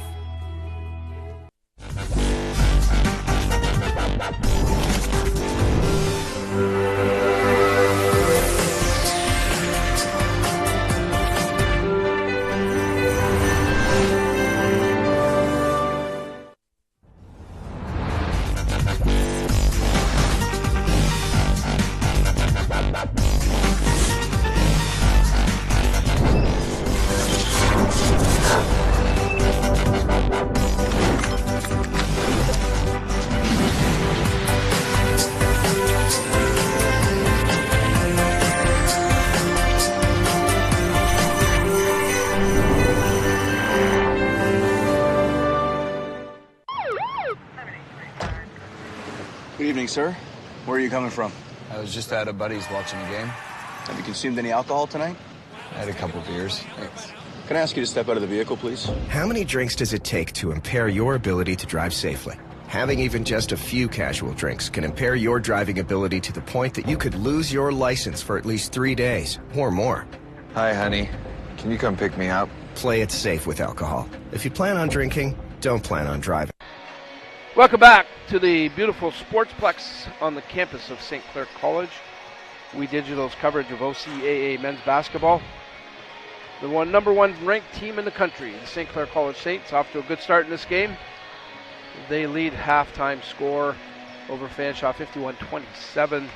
[SPEAKER 4] Good evening, sir. Where are you coming from?
[SPEAKER 5] I was just at a buddy's watching a game.
[SPEAKER 4] Have you consumed any alcohol tonight?
[SPEAKER 5] I had a couple beers.
[SPEAKER 4] Thanks. Can I ask you to step out of the vehicle, please?
[SPEAKER 6] How many drinks does it take to impair your ability to drive safely? Having even just a few casual drinks can impair your driving ability to the point that you could lose your license for at least 3 days or more.
[SPEAKER 5] Hi, honey. Can you come pick me up?
[SPEAKER 6] Play it safe with alcohol. If you plan on drinking, don't plan on driving.
[SPEAKER 9] Welcome back to the beautiful Sportsplex on the campus of St. Clair College. We Digital's coverage of OCAA men's basketball. The number one ranked team in the country, the St. Clair College Saints, off to a good start in this game. They lead halftime score over Fanshawe 51-27.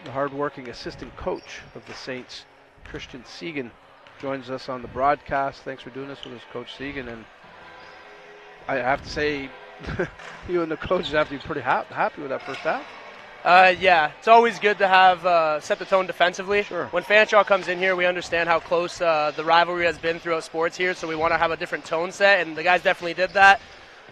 [SPEAKER 9] The hardworking assistant coach of the Saints, Christian Segan, joins us on the broadcast. Thanks for doing this with us, Coach Segan. And I have to say, you and the coaches have to be pretty happy with that first half.
[SPEAKER 10] Yeah, it's always good to have set the tone defensively.
[SPEAKER 9] Sure.
[SPEAKER 10] When Fanshawe comes in here, we understand how close the rivalry has been throughout sports here, so we want to have a different tone set, and the guys definitely did that.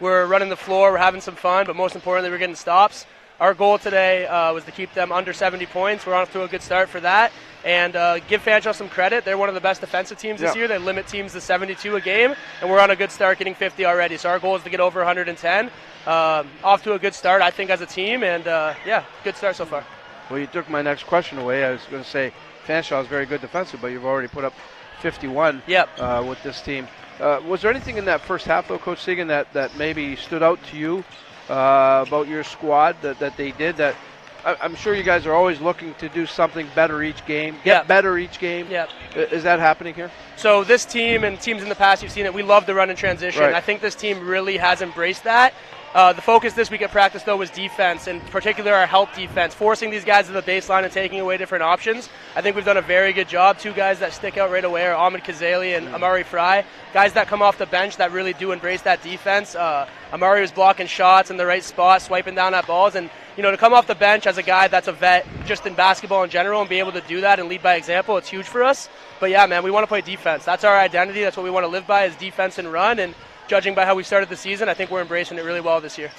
[SPEAKER 10] We're running the floor, we're having some fun, but most importantly, we're getting stops. Our goal today was to keep them under 70 points. We're off to a good start for that. And give Fanshawe some credit. They're one of the best defensive teams this year. They limit teams to 72 a game, and we're on a good start getting 50 already. So our goal is to get over 110. Off to a good start, I think, as a team, and yeah, good start so far.
[SPEAKER 9] Well, you took my next question away. I was going to say Fanshawe is very good defensive, but you've already put up 51 with this team. Was there anything in that first half, though, Coach Segan, that maybe stood out to you about your squad that they did that I'm sure you guys are always looking to do something better each game, get better each game.
[SPEAKER 10] Yeah.
[SPEAKER 9] Is that happening here?
[SPEAKER 10] So this team and teams in the past, you've seen it, we love to run in transition.
[SPEAKER 9] Right.
[SPEAKER 10] I think this team really has embraced that. The focus this week at practice, though, was defense, in particular our help defense, forcing these guys to the baseline and taking away different options. I think we've done a very good job. Two guys that stick out right away are Ahmed Kazali and Amari Fry, guys that come off the bench that really do embrace that defense. Amari was blocking shots in the right spot, swiping down at balls, and to come off the bench as a guy that's a vet just in basketball in general and be able to do that and lead by example, it's huge for us. But yeah, man, we want to play defense. That's our identity. That's what we want to live by, is defense and run. And judging by how we started the season, I think we're embracing it really well this year.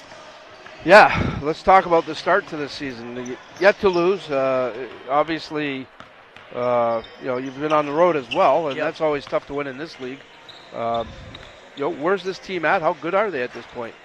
[SPEAKER 9] Yeah, let's talk about the start to this season. Yet to lose. Obviously, you've been on the road as well, and that's always tough to win in this league. Where's this team at? How good are they at this point?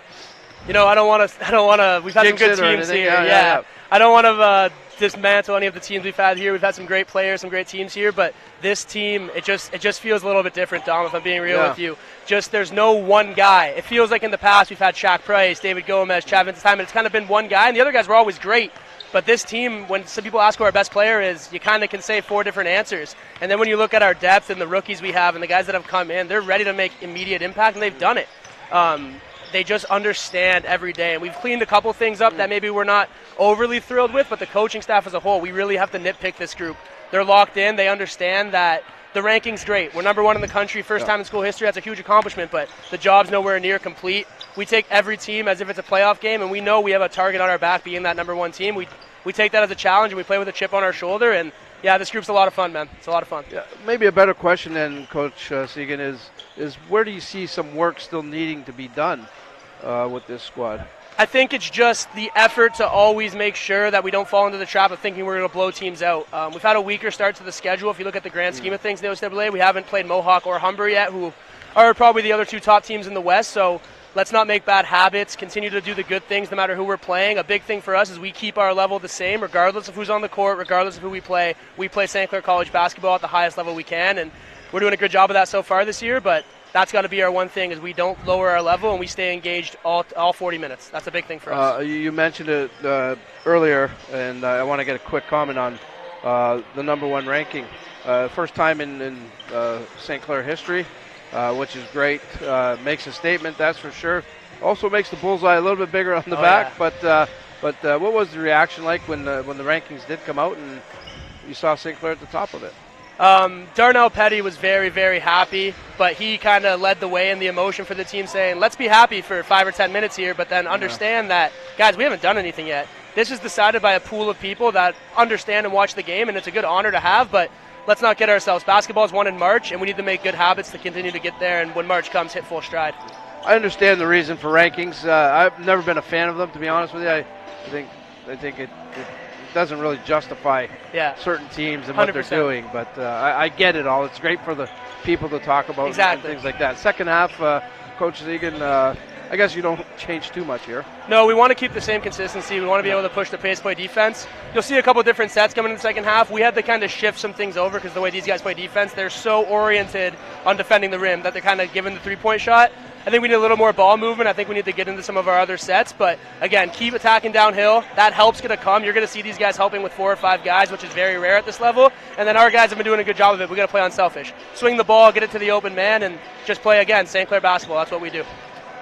[SPEAKER 10] I don't want to. We've had some good teams here. Yeah. I don't want to dismantle any of the teams we've had here. We've had some great players, some great teams here, but this team, it just feels a little bit different, Dom, if I'm being real with you. There's no one guy. It feels like in the past we've had Shaq Price, David Gomez, Chad Time, and it's kind of been one guy, and the other guys were always great. But this team, when some people ask who our best player is, you kind of can say 4 different answers. And then when you look at our depth and the rookies we have and the guys that have come in, they're ready to make immediate impact, and they've done it. They just understand every day. And we've cleaned a couple things up that maybe we're not overly thrilled with, but the coaching staff as a whole, we really have to nitpick this group. They're locked in. They understand that the ranking's great. We're number 1 in the country, first time in school history. That's a huge accomplishment, but the job's nowhere near complete. We take every team as if it's a playoff game, and we know we have a target on our back being that number 1 team. We take that as a challenge, and we play with a chip on our shoulder, and yeah, this group's a lot of fun, man. It's a lot of fun.
[SPEAKER 9] Yeah, maybe a better question then, Coach Segan, is where do you see some work still needing to be done with this squad?
[SPEAKER 10] I think it's just the effort to always make sure that we don't fall into the trap of thinking we're going to blow teams out. We've had a weaker start to the schedule. If you look at the grand scheme of things in the OCAA, we haven't played Mohawk or Humber yet, who are probably the other two top teams in the West. So let's not make bad habits, continue to do the good things no matter who we're playing. A big thing for us is we keep our level the same regardless of who's on the court, regardless of who we play. We play St. Clair College basketball at the highest level we can, and we're doing a good job of that so far this year, but that's got to be our one thing, is we don't lower our level and we stay engaged all 40 minutes. That's a big thing for us.
[SPEAKER 9] You mentioned it earlier, and I want to get a quick comment on the number one ranking. First time in St. Clair history, which is great. Makes a statement, that's for sure. Also makes the bullseye a little bit bigger on the back. Yeah. But what was the reaction like when the rankings did come out and you saw St. Clair at the top of it?
[SPEAKER 10] Darnell Petty was very, very happy, but he kind of led the way in the emotion for the team, saying, let's be happy for 5 or 10 minutes here, but then understand that, guys, we haven't done anything yet. This is decided by a pool of people that understand and watch the game, and it's a good honor to have, but let's not get ourselves. Basketball is won in March, and we need to make good habits to continue to get there, and when March comes, hit full stride.
[SPEAKER 9] I understand the reason for rankings. I've never been a fan of them, to be honest with you. I think it doesn't really justify certain teams and what 100%. They're doing, but I get it all. It's great for the people to talk about and things like that. Second half, Coach Zegan, I guess you don't change too much here.
[SPEAKER 10] No, we want to keep the same consistency. We want to be able to push the pace play defense. You'll see a couple different sets coming in the second half. We had to kind of shift some things over because the way these guys play defense, they're so oriented on defending the rim that they're kind of giving the three-point shot. I think we need a little more ball movement. I think we need to get into some of our other sets. But, again, keep attacking downhill. That help's going to come. You're going to see these guys helping with 4 or 5 guys, which is very rare at this level. And then our guys have been doing a good job of it. We've got to play unselfish. Swing the ball, get it to the open man, and just play, again, St. Clair basketball. That's what we do.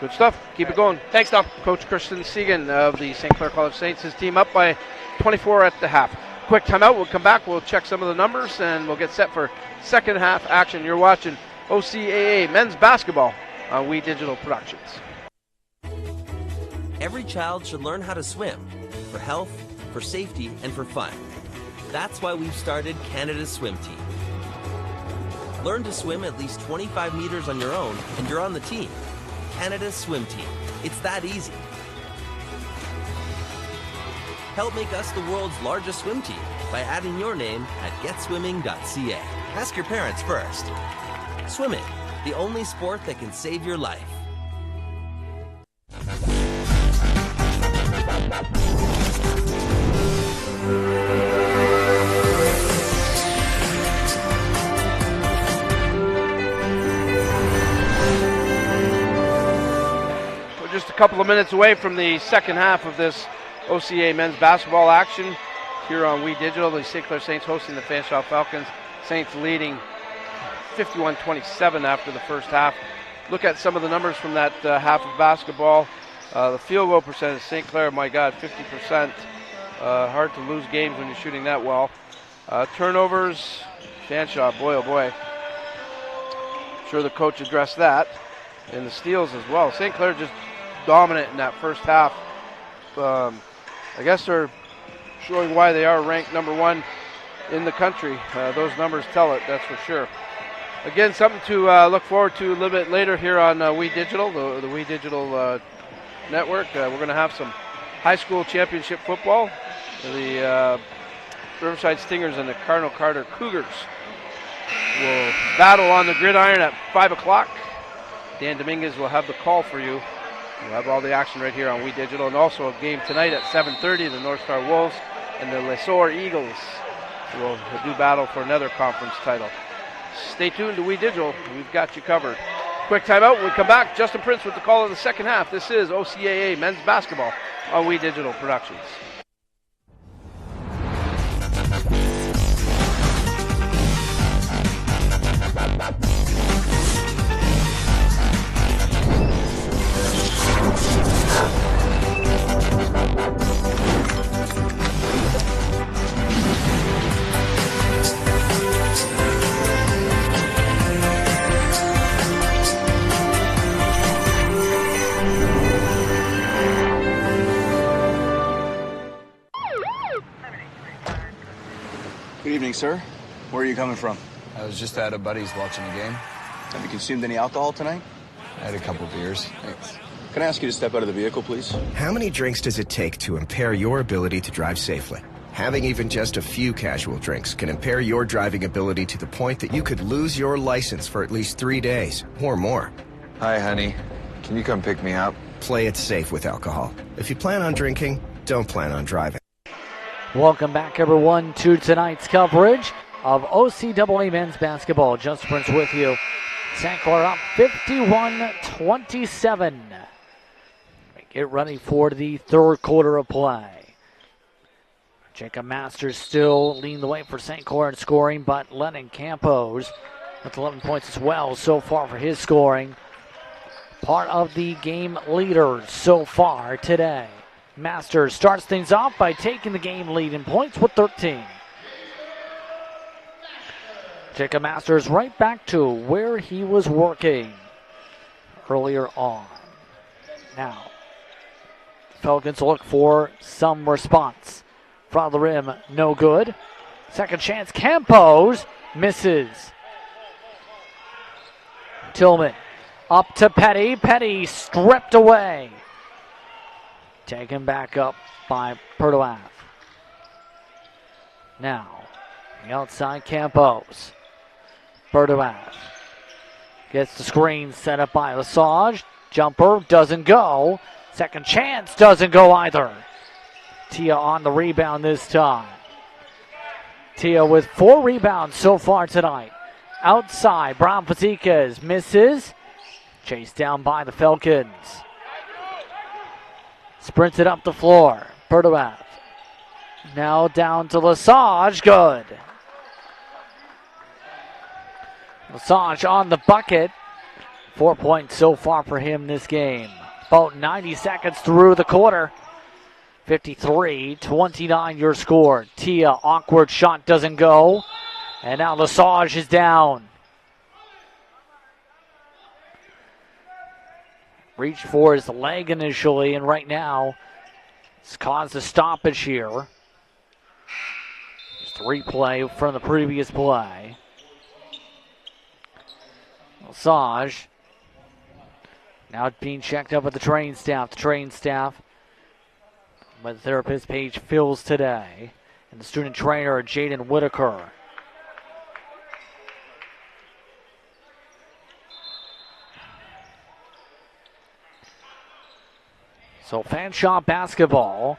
[SPEAKER 9] Good stuff. Keep it going.
[SPEAKER 10] Thanks, Tom.
[SPEAKER 9] Coach Christian Segan of the St. Clair College Saints, his team up by 24 at the half. Quick timeout. We'll come back. We'll check some of the numbers, and we'll get set for second half action. You're watching OCAA men's basketball on We Digital Productions.
[SPEAKER 2] Every child should learn how to swim for health, for safety, and for fun. That's why we've started Canada's Swim Team. Learn to swim at least 25 meters on your own, and you're on the team. Canada's Swim Team. It's that easy. Help make us the world's largest swim team by adding your name at getswimming.ca. Ask your parents first. Swimming, the only sport that can save your life.
[SPEAKER 9] We're just a couple of minutes away from the second half of this OCAA men's basketball action here on We Digital. The St. Clair Saints hosting the Fanshawe Falcons. Saints leading 51-27 after the first half. Look at some of the numbers from that half of basketball. The field goal percentage, St. Clair, my God, 50%. Hard to lose games when you're shooting that well. Turnovers, Fanshawe, boy oh boy. I'm sure the coach addressed that. And the steals as well. St. Clair just dominant in that first half. I guess they're showing why they are ranked number 1 in the country. Those numbers tell it, that's for sure. Again, something to look forward to a little bit later here on We Digital, the We Digital network. We're going to have some high school championship football. The Riverside Stingers and the Cardinal Carter Cougars will battle on the gridiron at 5 o'clock. Dan Dominguez will have the call for you. We'll have all the action right here on We Digital, and also a game tonight at 7:30. The North Star Wolves and the Lesueur Eagles will do battle for another conference title. Stay tuned to We Digital. We've got you covered. Quick timeout. When we come back, Justin Prince with the call of the second half. This is OCAA men's basketball on We Digital Productions.
[SPEAKER 4] Good evening, sir. Where are you coming from?
[SPEAKER 5] I was just at a buddy's watching a game.
[SPEAKER 4] Have you consumed any alcohol tonight?
[SPEAKER 5] I had a couple beers.
[SPEAKER 4] Thanks. Can I ask you to step out of the vehicle, please?
[SPEAKER 6] How many drinks does it take to impair your ability to drive safely? Having even just a few casual drinks can impair your driving ability to the point that you could lose your license for at least 3 days or more.
[SPEAKER 5] Hi, honey. Can you come pick me up?
[SPEAKER 6] Play it safe with alcohol. If you plan on drinking, don't plan on driving.
[SPEAKER 1] Welcome back, everyone, to tonight's coverage of OCAA men's basketball. Justin Prince with you. St. Clair up 51-27. Get ready for the third quarter of play. Jacob Masters still leading the way for St. Clair in scoring, but Lennon Campos with 11 points as well so far for his scoring. Part of the game leaders so far today. Masters starts things off by taking the game lead in points with 13. Jacob Masters right back to where he was working earlier on. Now, Falcons look for some response. Front of the rim, no good. Second chance, Campos misses. Tillman up to Petty. Petty stripped away. Taken back up by Perdoav. Now, the outside Campos. Perdoav gets the screen set up by Lesage. Jumper doesn't go. Second chance doesn't go either. Tia on the rebound this time. Tia with 4 rebounds so far tonight. Outside, Brown Fazekas misses. Chased down by the Falcons. Sprinted up the floor. Perdoav. Now down to Lesage. Good. Lesage on the bucket. 4 points so far for him this game. About 90 seconds through the quarter. 53-29 your score. Tia, awkward shot doesn't go. And now Lesage is down. Reached for his leg initially, and right now it's caused a stoppage here. Just a replay from the previous play. Lesage now being checked up with the training staff. The training staff by the therapist Paige Fields today, and the student trainer Jaden Whitaker. So Fanshawe basketball,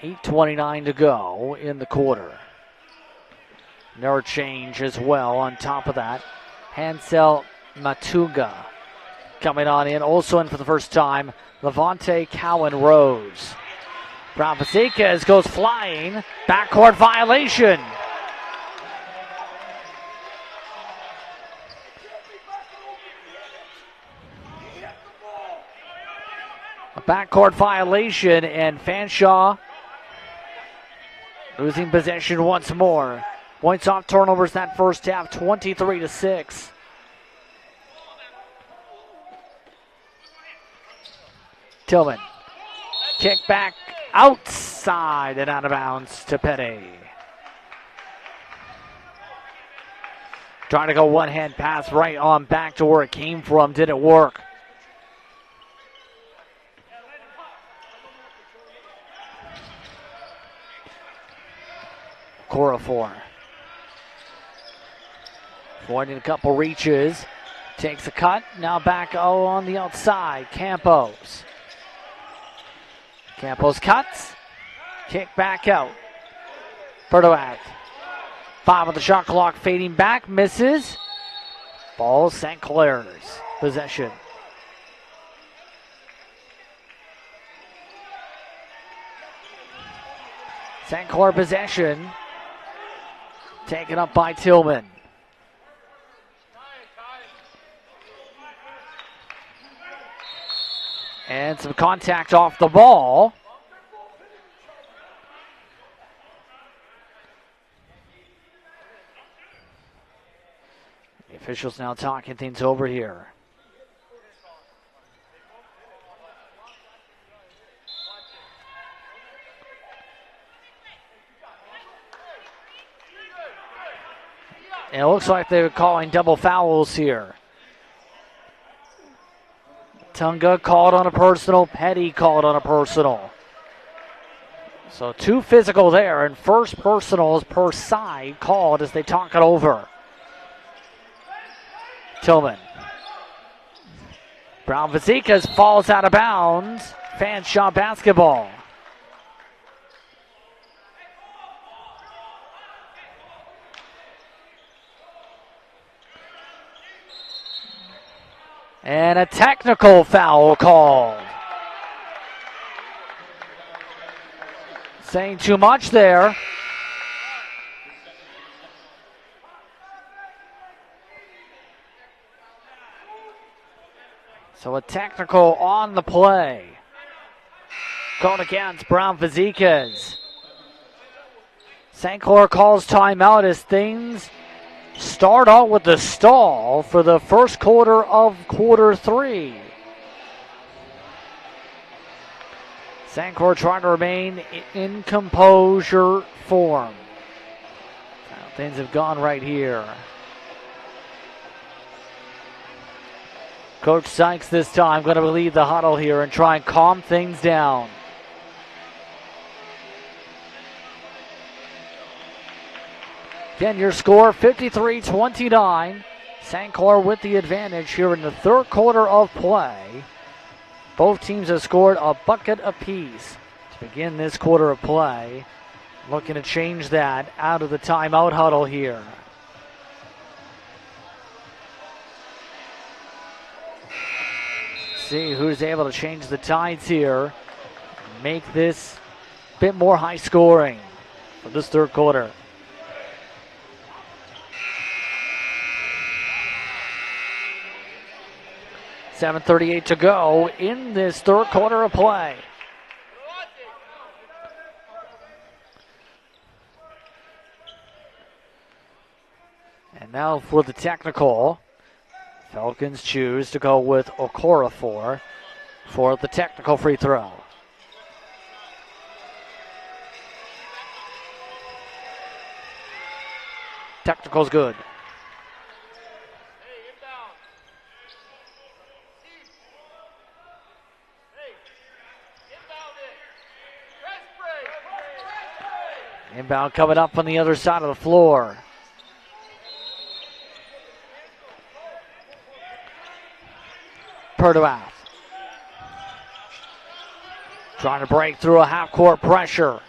[SPEAKER 1] 8:29 to go in the quarter. Another change as well on top of that. Hansel Matuga coming on in. Also in for the first time, Levante Cowan Rose. Brown Fazekas goes flying. Backcourt violation. A backcourt violation, and Fanshawe losing possession once more. Points off turnovers that first half, 23-6. Tillman. Kick back outside and out of bounds to Petty. Trying to go one-hand pass right on back to where it came from. Didn't work. Corafor. Avoiding a couple reaches. Takes a cut. Now back on the outside. Campos. Campos cuts. Kick back out. Perdoav. 5 on the shot clock. Fading back. Misses. Ball St. Clair's possession. St. Clair possession. Taken up by Tillman. And some contact off the ball. The officials now talking things over here. And it looks like they're calling double fouls here. Tunga called on a personal. Petty called on a personal. So 2 physical there, and first personals per side called as they talk it over. Tillman. Brown Vazikas falls out of bounds. Fanshawe basketball. And a technical foul called. Saying too much there. So a technical on the play. Going against Brown Vazikas. St. Clair calls timeout as things start out with the stall for the first quarter of quarter 3. St. Clair trying to remain in composure form. Things have gone right here. Coach Sykes this time going to lead the huddle here and try and calm things down. Again, your score 53-29. St. Clair with the advantage here in the third quarter of play. Both teams have scored a bucket apiece to begin this quarter of play. Looking to change that out of the timeout huddle here. See who's able to change the tides here. Make this a bit more high scoring for this third quarter. .7:38 to go in this third quarter of play. And now for the technical. Falcons choose to go with Okorafor for the technical free throw. Technical's good. Inbound coming up on the other side of the floor. Perduath. Trying to break through a half-court pressure.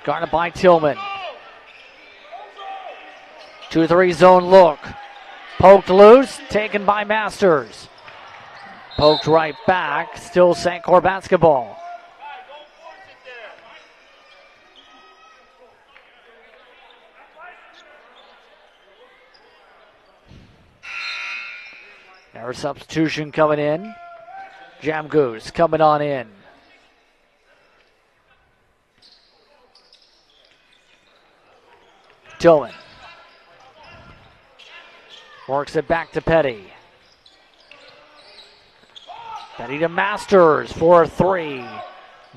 [SPEAKER 1] Guarded by Tillman. 2-3 zone look. Poked loose, taken by Masters. Poked right back, still St. Clair basketball. There's substitution coming in. Jam Goose coming on in. Tillman. Works it back to Petty. Petty to Masters for a 3.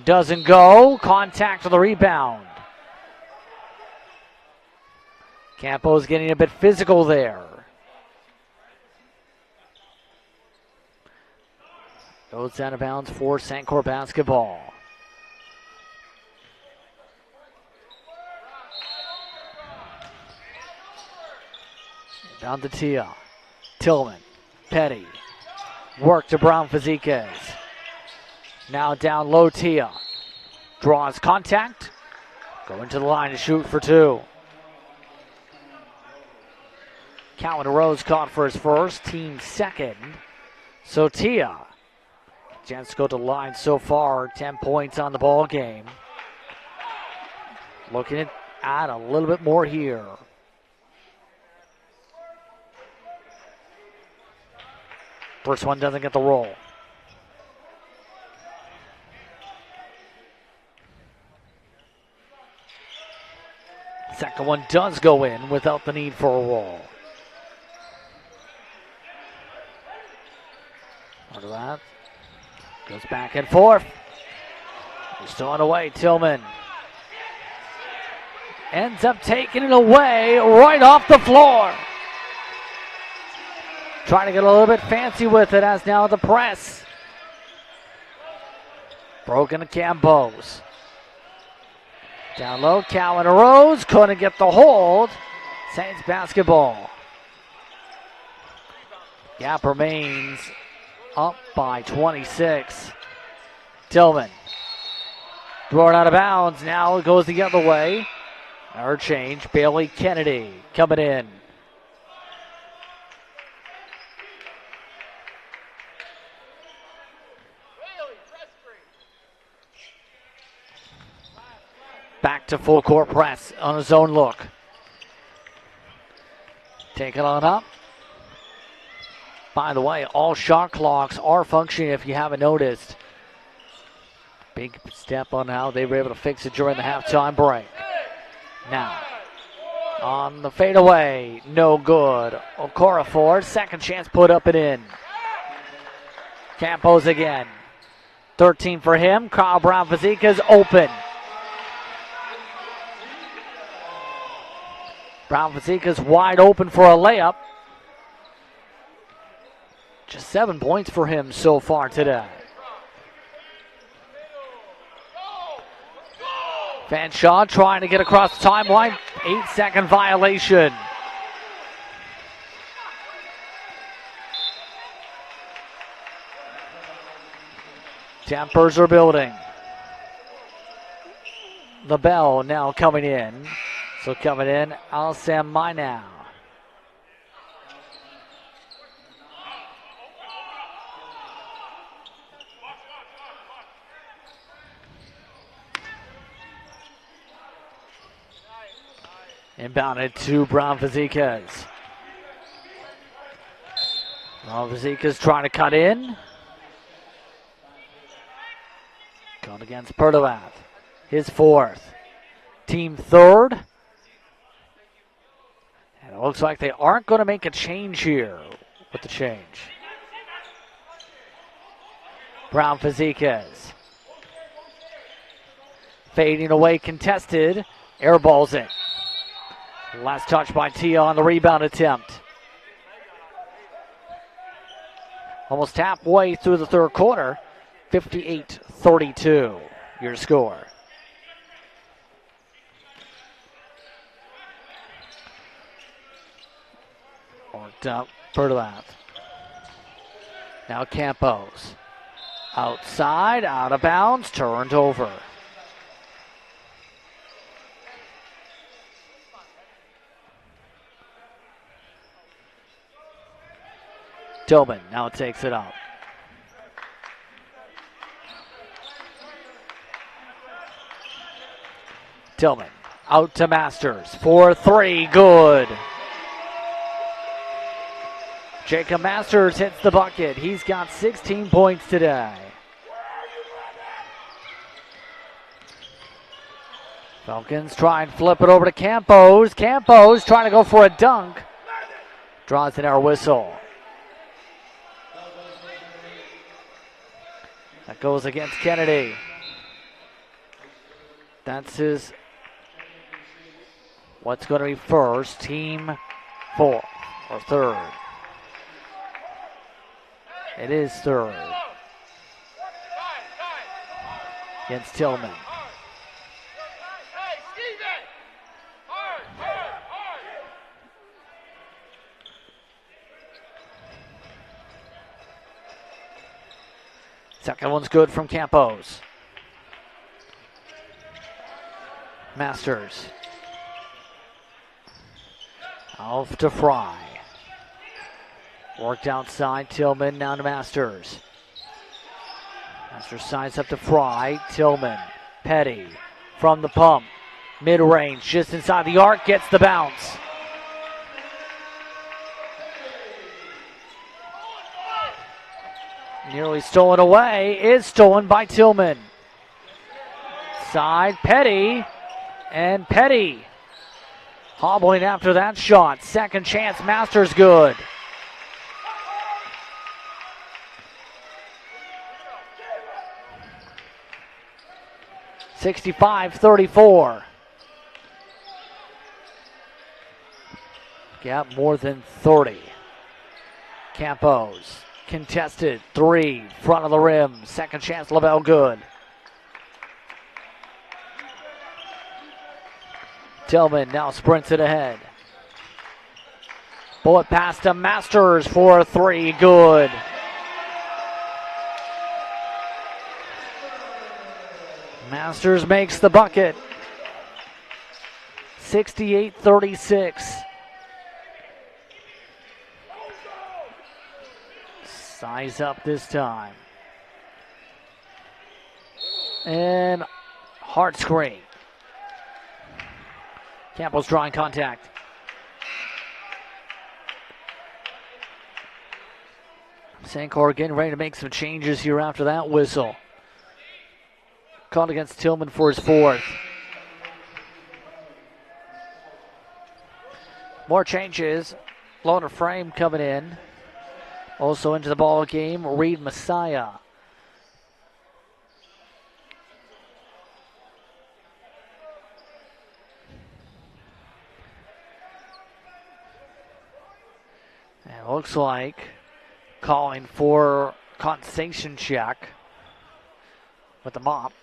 [SPEAKER 1] Doesn't go. Contact for the rebound. Campo's getting a bit physical there. Goes out of bounds for St. Clair basketball. Down to Tia. Tillman. Petty. Work to Brown Fazikas. Now down low Tia. Draws contact. Going to the line to shoot for 2. Cowan Rose caught for his first, team second. So Tia. Chance to go to the line so far, 10 points on the ball game. Looking at add a little bit more here. First one doesn't get the roll. Second one does go in without the need for a roll. Look at that. Goes back and forth. He's still on the way, Tillman. Ends up taking it away right off the floor. trying to get a little bit fancy with it as now the press. Broken to Campos. Down low, Cowan arose, couldn't get the hold. Saints basketball. Gap remains up by 26. Tillman. Thrown out of bounds. Now it goes the other way. Our change. Bailey Kennedy coming in. Back to full court press on a zone look. Take it on up. By the way, all shot clocks are functioning if you haven't noticed. Big step on how they were able to fix it during the halftime break. Now, on the fadeaway, no good. Okorafor, second chance put up and in. Campos again. 13 for him. Kyle Brown-Fazika's open. Brown-Fazika's wide open for a layup. Just 7 points for him so far today. Fanshawe trying to get across the timeline. 8-second violation. Tempers are building. The bell now coming in. So coming in, Al-Sam Mainau. Inbounded to Brown-Fazikas. Brown-Fazikas trying to cut in. Going against Perdovath. His fourth. Team third. And it looks like they aren't going to make a change here with the change. Brown-Fazikas. Fading away, contested. Airballs it. Last touch by Tia on the rebound attempt. Almost halfway through the third quarter. 58-32, your score. Worked up, Perdovath. Now Campos. Outside, out of bounds, turned over. Tillman now takes it up. Tillman out to Masters for three, good. Jacob Masters hits the bucket. He's got 16 points today. Falcons try and flip it over to Campos. Campos trying to go for a dunk. Draws an air whistle. That goes against Kennedy. That's his, what's going to be first, team fourth or third. It is third. Against Tillman. Second one's good from Campos. Masters. Off to Fry. Worked outside, Tillman, now to Masters. Masters sides up to Fry, Tillman, Petty, from the pump. Mid-range, just inside the arc, gets the bounce. Nearly stolen away, is stolen by Tillman. Side, Petty, and Petty hobbling after that shot. Second chance, Masters good. (65-34). Gap more than 30. Campos, contested, 3, front of the rim, second chance, Lavelle good. Tillman now sprints it ahead. Bullet pass to Masters for 3, good. Masters makes the bucket. 68-36. Size up this time. And hard screen. Campbell's drawing contact. St. Clair getting ready to make some changes here after that whistle. Called against Tillman for his 4th. More changes. Loner Frame coming in. Also into the ball game, Reed Messiah. And it looks like calling for compensation check with the mop.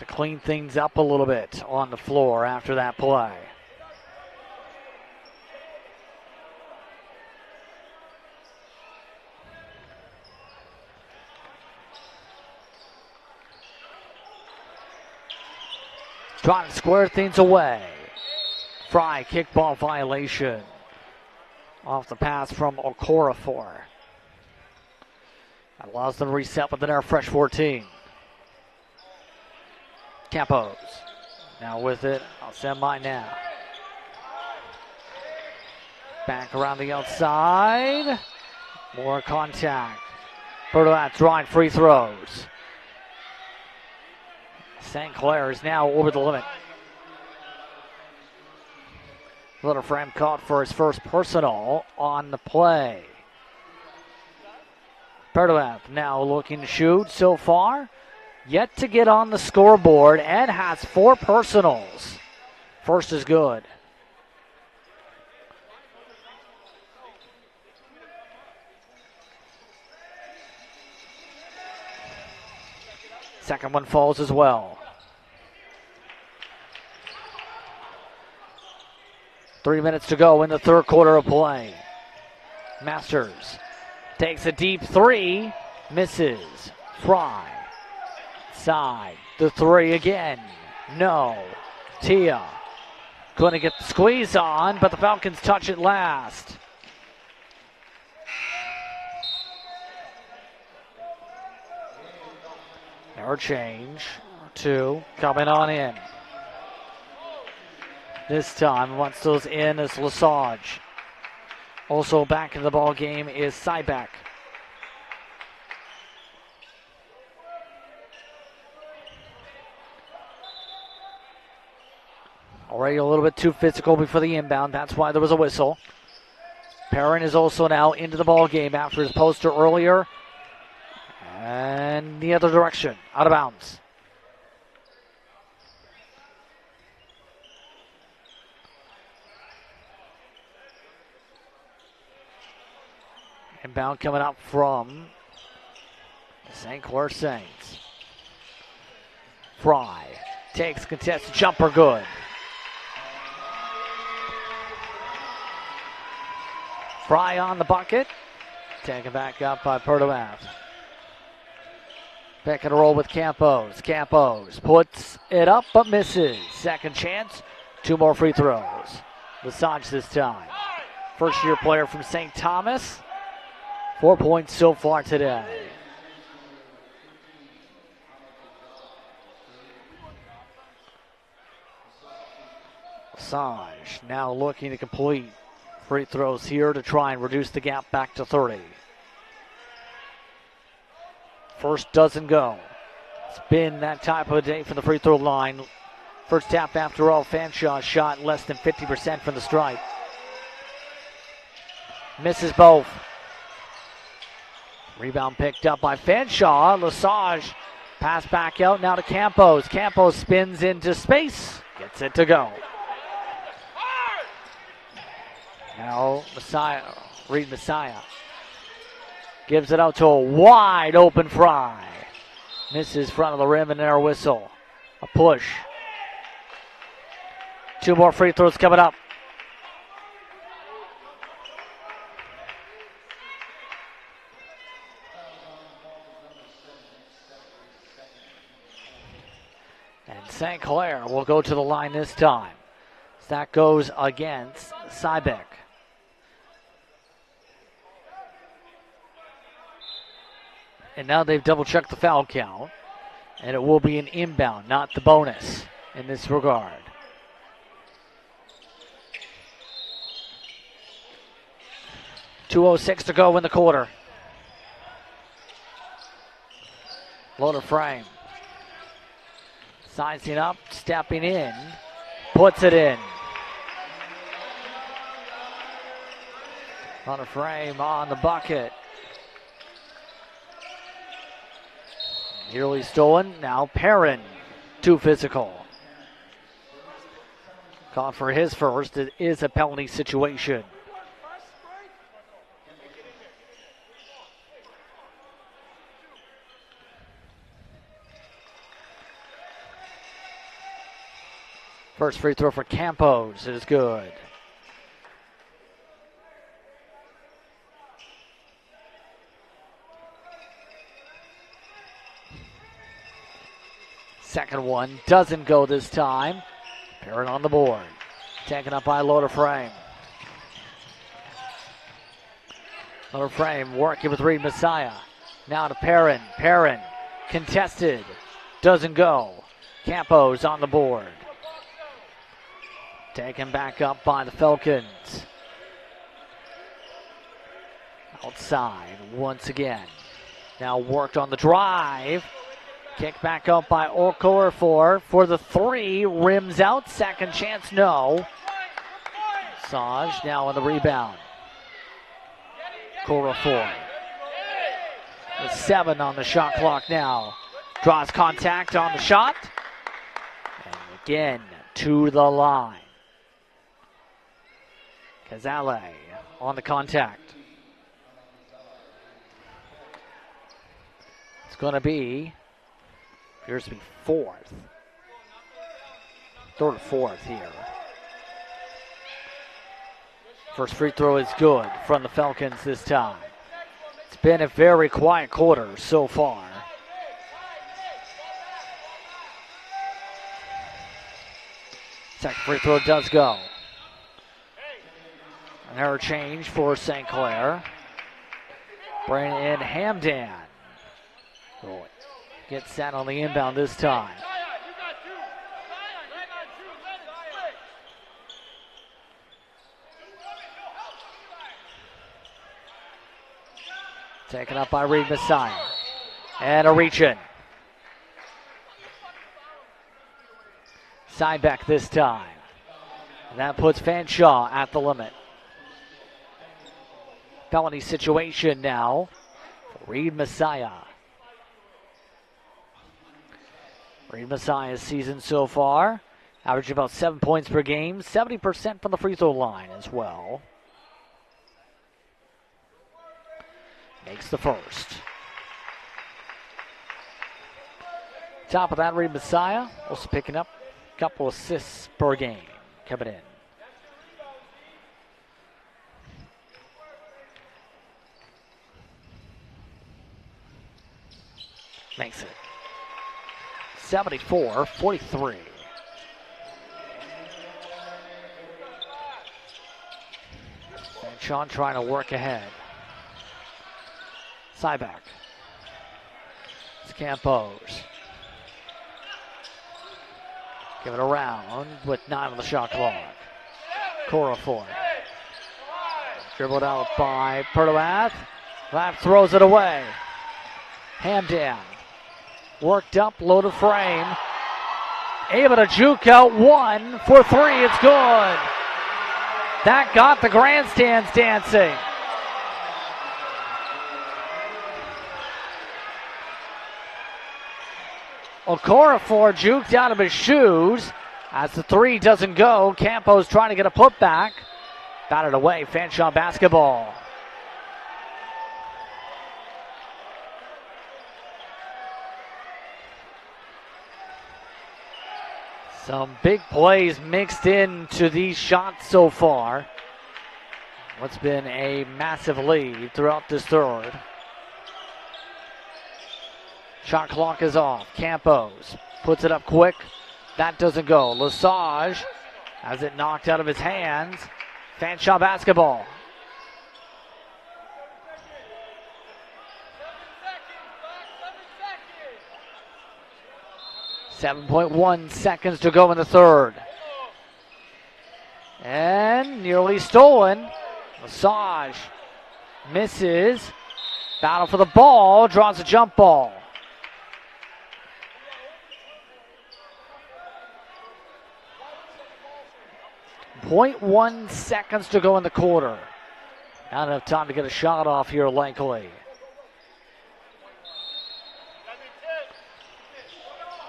[SPEAKER 1] To clean things up a little bit on the floor after that play. Trying to square things away. Fry, kickball violation. Off the pass from Okorafor. That allows them to reset within our fresh 14. Campos. Now with it, I'll send mine now. Back around the outside. More contact. Bertolat drawing free throws. St. Clair is now over the limit. Little Frame caught for his first personal on the play. Bertolat now looking to shoot so far. Yet to get on the scoreboard and has 4 personals. First is good. Second one falls as well. 3 minutes to go in the third quarter of play. Masters takes a deep 3, misses. Fry. Side, the 3 again. No. Tia going to get the squeeze on, but the Falcons touch it last. Our change. 2 coming on in. This time, once those in is Lesage. Also back in the ball game is Cybeck. Already a little bit too physical before the inbound. That's why there was a whistle. Perrin is also now into the ball game after his poster earlier. And the other direction, out of bounds. Inbound coming up from the St. Clair Saints. Fry takes contested jumper, good. Fry on the bucket. Taken back up by Bertolat. Pick and roll with Campos. Campos puts it up but misses. Second chance. 2 more free throws. Lesage this time. First year player from St. Thomas. 4 points so far today. Lesage now looking to complete free throws here to try and reduce the gap back to 30. First doesn't go. It's been that type of a day for the free throw line. First half, after all, Fanshawe shot less than 50% from the stripe. Misses both. Rebound picked up by Fanshawe. Lesage pass back out now to Campos. Campos spins into space. Gets it to go. Now Reed Messiah gives it out to a wide open Fry. Misses front of the rim and air whistle. A push. 2 more free throws coming up. And St. Clair will go to the line this time. That goes against Cybeck. And now they've double-checked the foul count. And it will be an inbound, not the bonus in this regard. .206 to go in the quarter. Loader frame. Sizing up, stepping in. Puts it in. On a frame on the bucket. Nearly stolen. Now Perrin. Too physical. Caught for his first. It is a penalty situation. First free throw for Campos is good. Second one doesn't go this time. Perrin on the board. Taken up by Loader Frame. Loader Frame working with Reed Messiah. Now to Perrin. Perrin contested. Doesn't go. Campos on the board. Taken back up by the Falcons. Outside once again. Now worked on the drive. Kick back up by Okorafor for the three. Rims out. Second chance, no. Saj now on the rebound. Okorafor. With 7 on the shot clock now. Draws contact on the shot. And again to the line. Kazale on the contact. It's going to be, appears to be fourth. Third or fourth here. First free throw is good from the Falcons this time. It's been a very quiet quarter so far. Second free throw does go. An error change for St. Clair. Bringing in Hamdan. Gets set on the inbound this time. Taken up by Reed Messiah. And a reach-in. Cybeck this time. And that puts Fanshawe at the limit. Penalty situation now for Reed Messiah. Reed Messiah's season so far, averaging about 7 points per game, 70% from the free throw line as well. Makes the first. Top of that, Reed Messiah also picking up a couple assists per game coming in. Makes it 74-43. And Sean trying to work ahead. Cyback. It's Campos. Give it around with 9 on the shot clock. Okorafor. Dribbled out by Perdoath. Lapp throws it away. Hamdan. Worked up, loaded frame. Able to juke out 1 for 3. It's good. That got the grandstands dancing. Okorafor juked out of his shoes. As the 3 doesn't go, Campos trying to get a putback. Batted away, Fanshawe basketball. Some big plays mixed into these shots so far. What's been a massive lead throughout this third. Shot clock is off. Campos puts it up quick. That doesn't go. Lesage has it knocked out of his hands. Fanshawe basketball. .1 seconds to go in the third. And nearly stolen. Lesage misses. Battle for the ball. Draws a jump ball. .1 seconds to go in the quarter. Not enough time to get a shot off here, likely.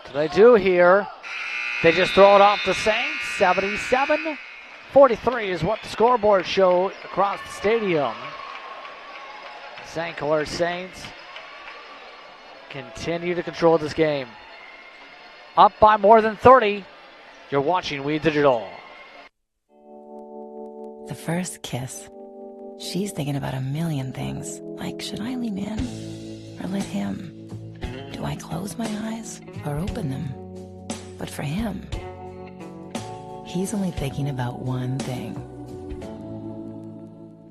[SPEAKER 1] What they do here, they just throw it off the Saints. 77-43 is what the scoreboard showed across the stadium. St. Clair Saints continue to control this game. Up by more than 30. You're watching We Digital.
[SPEAKER 7] The first kiss. She's thinking about a million things, like should I lean in or let him? Do I close my eyes or open them? But for him, he's only thinking about one thing.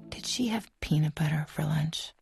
[SPEAKER 7] Did she have peanut butter for lunch?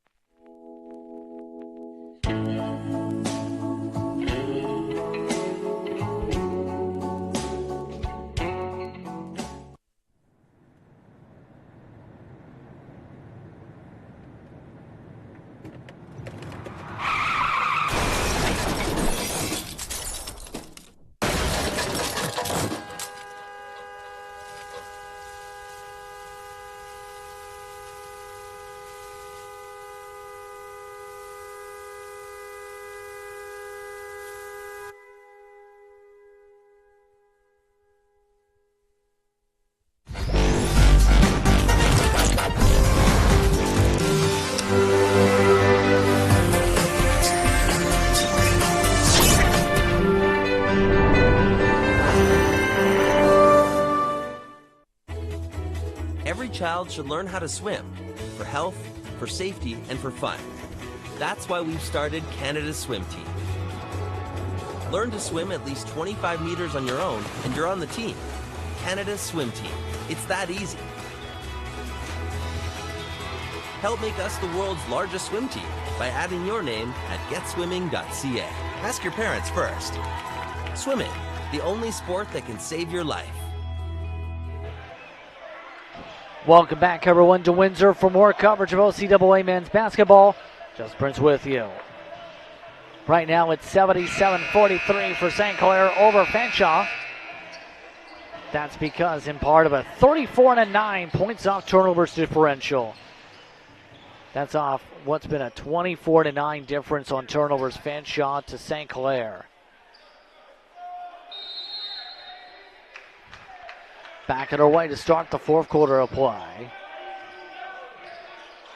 [SPEAKER 2] Child should learn how to swim for health, for safety, and for fun. That's why we've started Canada's Swim Team. Learn to swim at least 25 meters on your own, and you're on the team. Canada's Swim Team. It's that easy. Help make us the world's largest swim team by adding your name at getswimming.ca. Ask your parents first. Swimming, the only sport that can save your life.
[SPEAKER 1] Welcome back, everyone, to Windsor for more coverage of OCAA men's basketball. Just Prince with you. Right now it's 77-43 for St. Clair over Fanshawe. That's because in part of a 34-9 points off turnovers differential. That's off what's been a 24-9 difference on turnovers, Fanshawe to St. Clair. Back at our way to start the fourth quarter of play.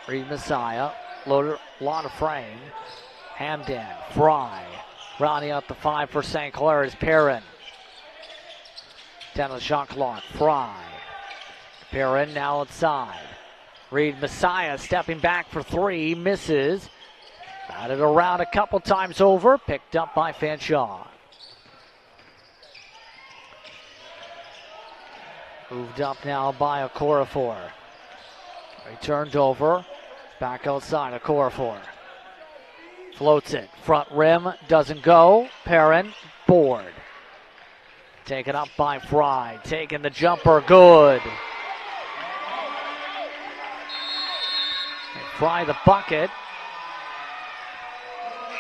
[SPEAKER 1] Reed Messiah, lot of frame. Hamden, Fry, rounding out the 5 for St. Clair is Perrin. Down to the shot clock, Fry. Perrin now outside. Reed Messiah stepping back for 3, misses. Batted around a couple times over, picked up by Fanshawe. Moved up now by Okorafor. Returned over. Back outside, Okorafor. Floats it. Front rim, doesn't go. Perrin, board. Taken up by Fry. Taking the jumper, good. They Fry the bucket.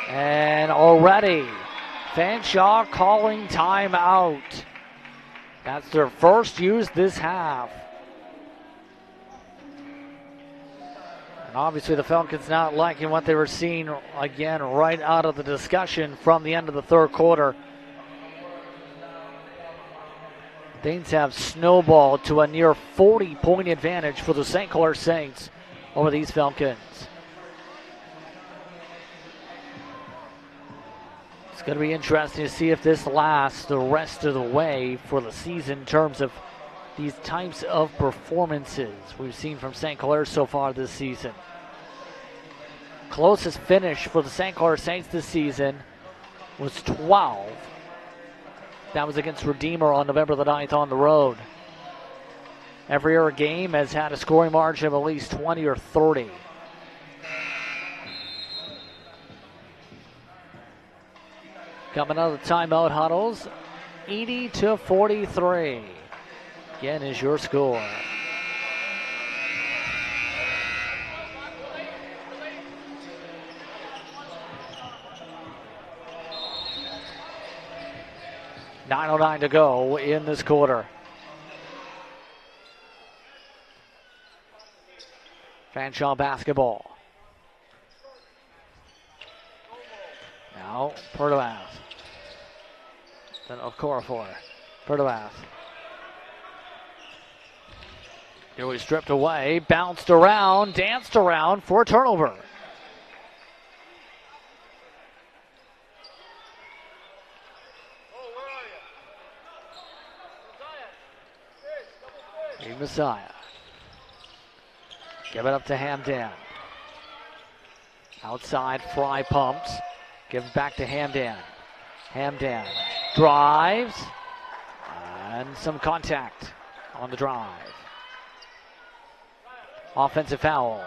[SPEAKER 1] And already, Fanshawe calling timeout. That's their first use this half. And obviously the Falcons not liking what they were seeing again right out of the discussion from the end of the third quarter. Things have snowballed to a near 40-point advantage for the St. Clair Saints over these Falcons. It's going to be interesting to see if this lasts the rest of the way for the season in terms of these types of performances we've seen from St. Clair so far this season. Closest finish for the St. Clair Saints this season was 12. That was against Redeemer on November the 9th on the road. Every other game has had a scoring margin of at least 20 or 30. Coming out of the timeout huddles, 80-43. Again is your score. .909 to go in this quarter. Fanshawe basketball. Now, Perdoaz. Then Okorafor. Perdoaz. Here we stripped away, bounced around, danced around for a turnover. Messiah. Give it up to Hamdan. Outside, Fry pumps. Gives back to Hamdan. Hamdan drives. And some contact on the drive. Offensive foul.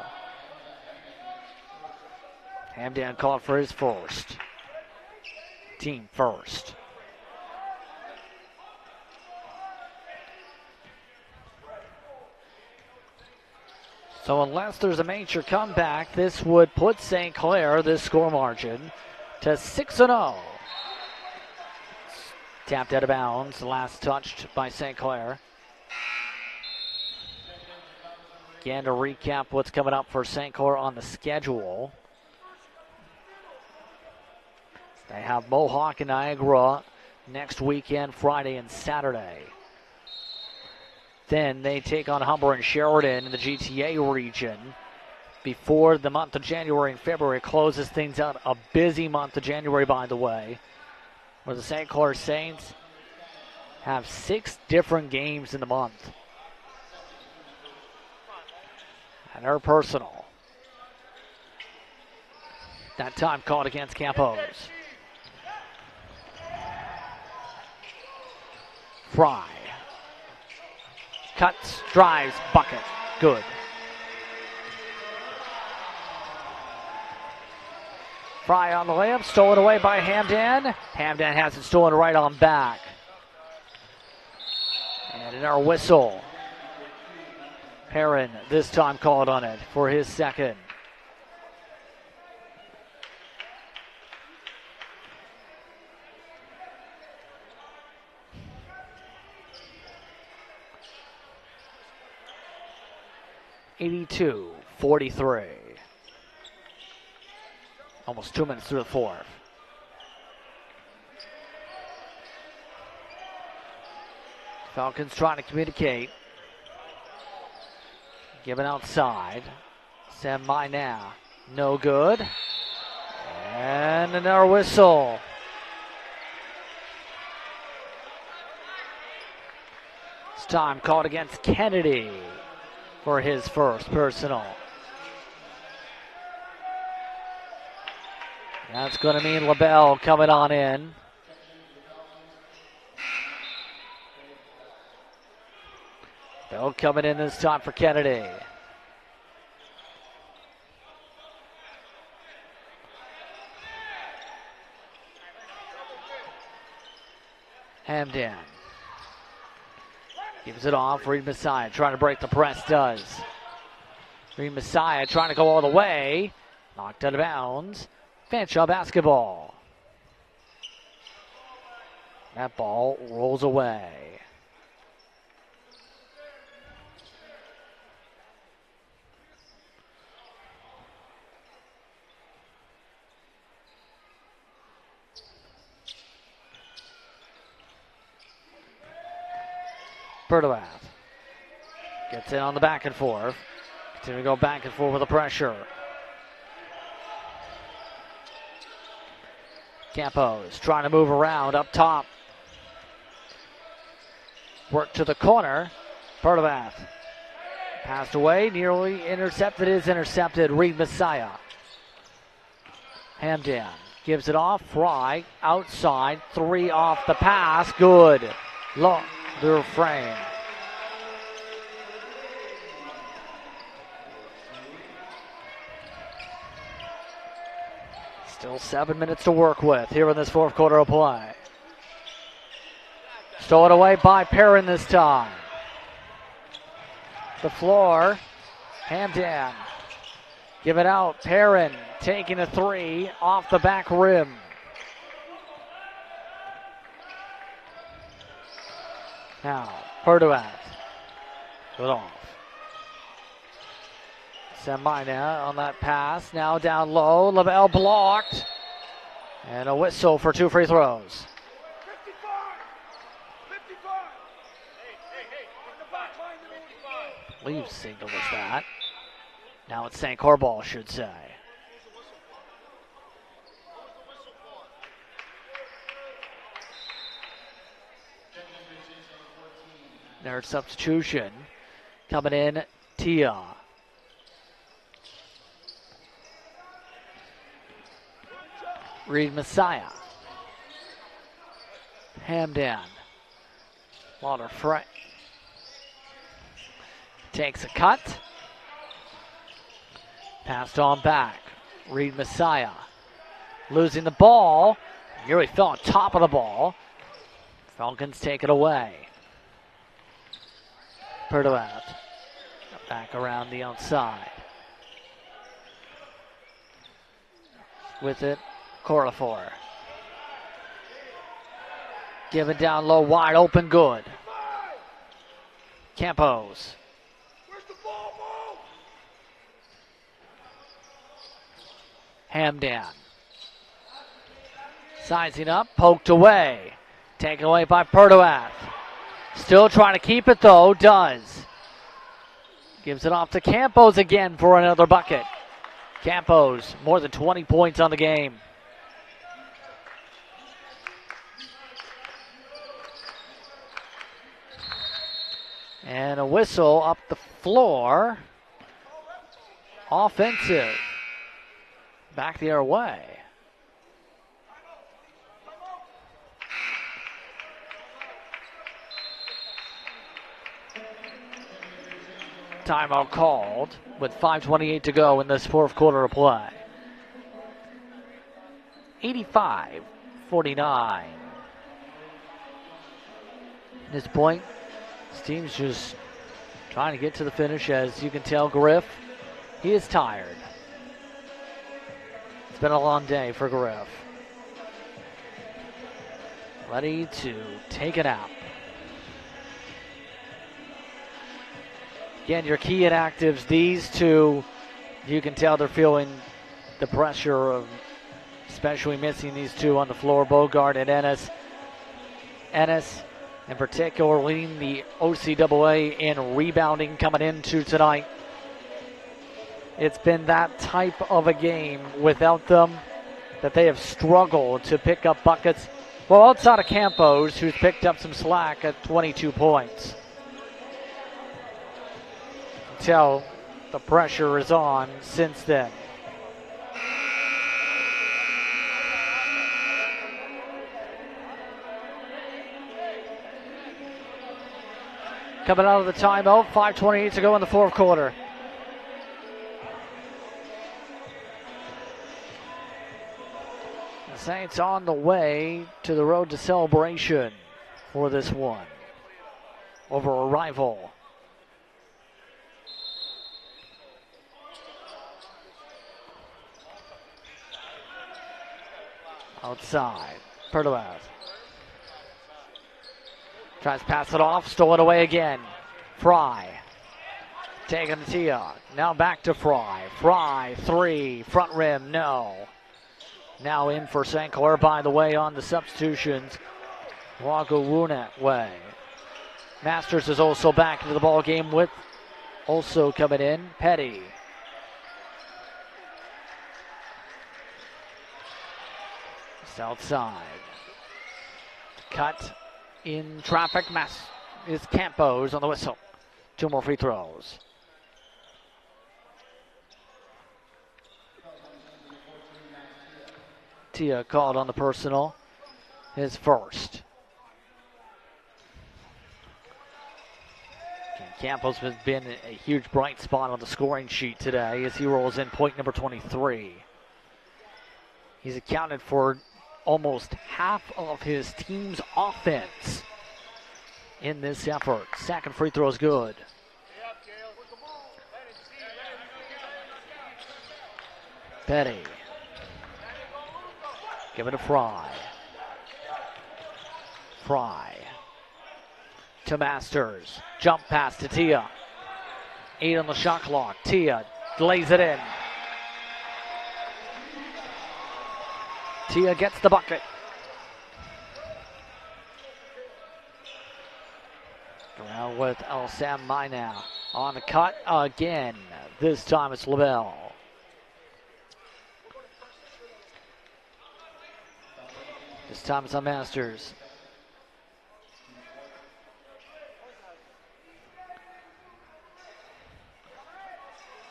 [SPEAKER 1] Hamdan called for his first. Team first. So unless there's a major comeback, this would put St. Clair, this score margin, to 6-0. Tapped out of bounds, last touched by St. Clair. Again, to recap what's coming up for St. Clair on the schedule. They have Mohawk and Niagara next weekend, Friday and Saturday. Then they take on Humber and Sheridan in the GTA region before the month of January and February closes things out. A busy month of January, by the way, where the St. Clair Saints have 6 different games in the month. And they're personal. That time called against Campos. Fry. Cuts, drives, bucket. Good. Fry on the layup, stolen away by Hamdan. Hamdan has it stolen right on back. And another whistle. Perrin this time called on it for his second. (82-43). Almost 2 minutes through the fourth. Falcons trying to communicate. Given outside. Sam Minah. No good. And another whistle. This time called against Kennedy for his first personal. That's going to mean LaBelle coming on in. Bell coming in this time for Kennedy. Hamdan. Gives it off. Reed Messiah trying to break the press. Does. Reed Messiah trying to go all the way. Knocked out of bounds. Fanshawe basketball. That ball rolls away. Bertoat gets in on the back and forth. Continue to go back and forth with the pressure. Campos trying to move around up top. Work to the corner. Bertoat passed away, nearly intercepted, is intercepted. Reed Messiah. Hamdan gives it off. Fry outside. 3 off the pass. Good. Look, their frame. Still 7 minutes to work with here in this fourth quarter of play. Stolen away by Perrin this time. The floor. Hamdan. Give it out. Perrin taking a 3 off the back rim. Now, Bertoat. Good off. Semina on that pass. Now down low. Lavelle blocked. And a whistle for 2 free throws.
[SPEAKER 3] 55.
[SPEAKER 1] I believe signal was that. Now it's St. Clair ball, should say. Their substitution coming in, Tia. Reed Messiah. Hamdan. Lauder Frey. Takes a cut. Passed on back. Reed Messiah. Losing the ball. Nearly fell on top of the ball. Falcons take it away. Bertoat. Back around the outside. With it, Corafor. Give it down low, wide open, good. Campos.
[SPEAKER 3] Where's the ball, Mo?
[SPEAKER 1] Hamdan. Sizing up, poked away. Taken away by Bertoat. Still trying to keep it though, does. Gives it off to Campos again for another bucket. Campos, more than 20 points on the game. And a whistle up the floor. Offensive. Back the other way. Timeout called with 5:28 to go in this fourth quarter of play. 85-49. At this point, this team's just trying to get to the finish. As you can tell, Griff, he is tired. It's been a long day for Griff. Ready to take a nap. Again, your key inactives, these two, you can tell they're feeling the pressure of especially missing these two on the floor, Bogart and Ennis. Ennis, in particular, leading the OCAA in rebounding coming into tonight. It's been that type of a game without them that they have struggled to pick up buckets. Well, outside of Campos, who's picked up some slack at 22 points. Tell the pressure is on since then. Coming out of the timeout, 5:28 to go in the fourth quarter. The Saints on the way to the road to celebration for this one over a rival. Outside, Bertoat. Tries to pass it off, stolen away again. Fry. Taking the tee on. Now back to Fry. Fry, 3, front rim, no. Now in for St. Clair, by the way, on the substitutions. Wagawunet way. Masters is also back into the ball game with also coming in Petty. South side. Cut in traffic. Is Campos on the whistle. 2 more free throws. Tia called on the personal. His first. Campos has been a huge bright spot on the scoring sheet today as he rolls in point number 23. He's accounted for almost half of his team's offense in this effort. Second free throw is good. Petty. Give it to Fry. Fry. To Masters. Jump pass to Tia. 8 on the shot clock. Tia lays it in. Tia gets the bucket. Now with El Sam now on the cut again. This time it's LaBelle. This time it's on Masters.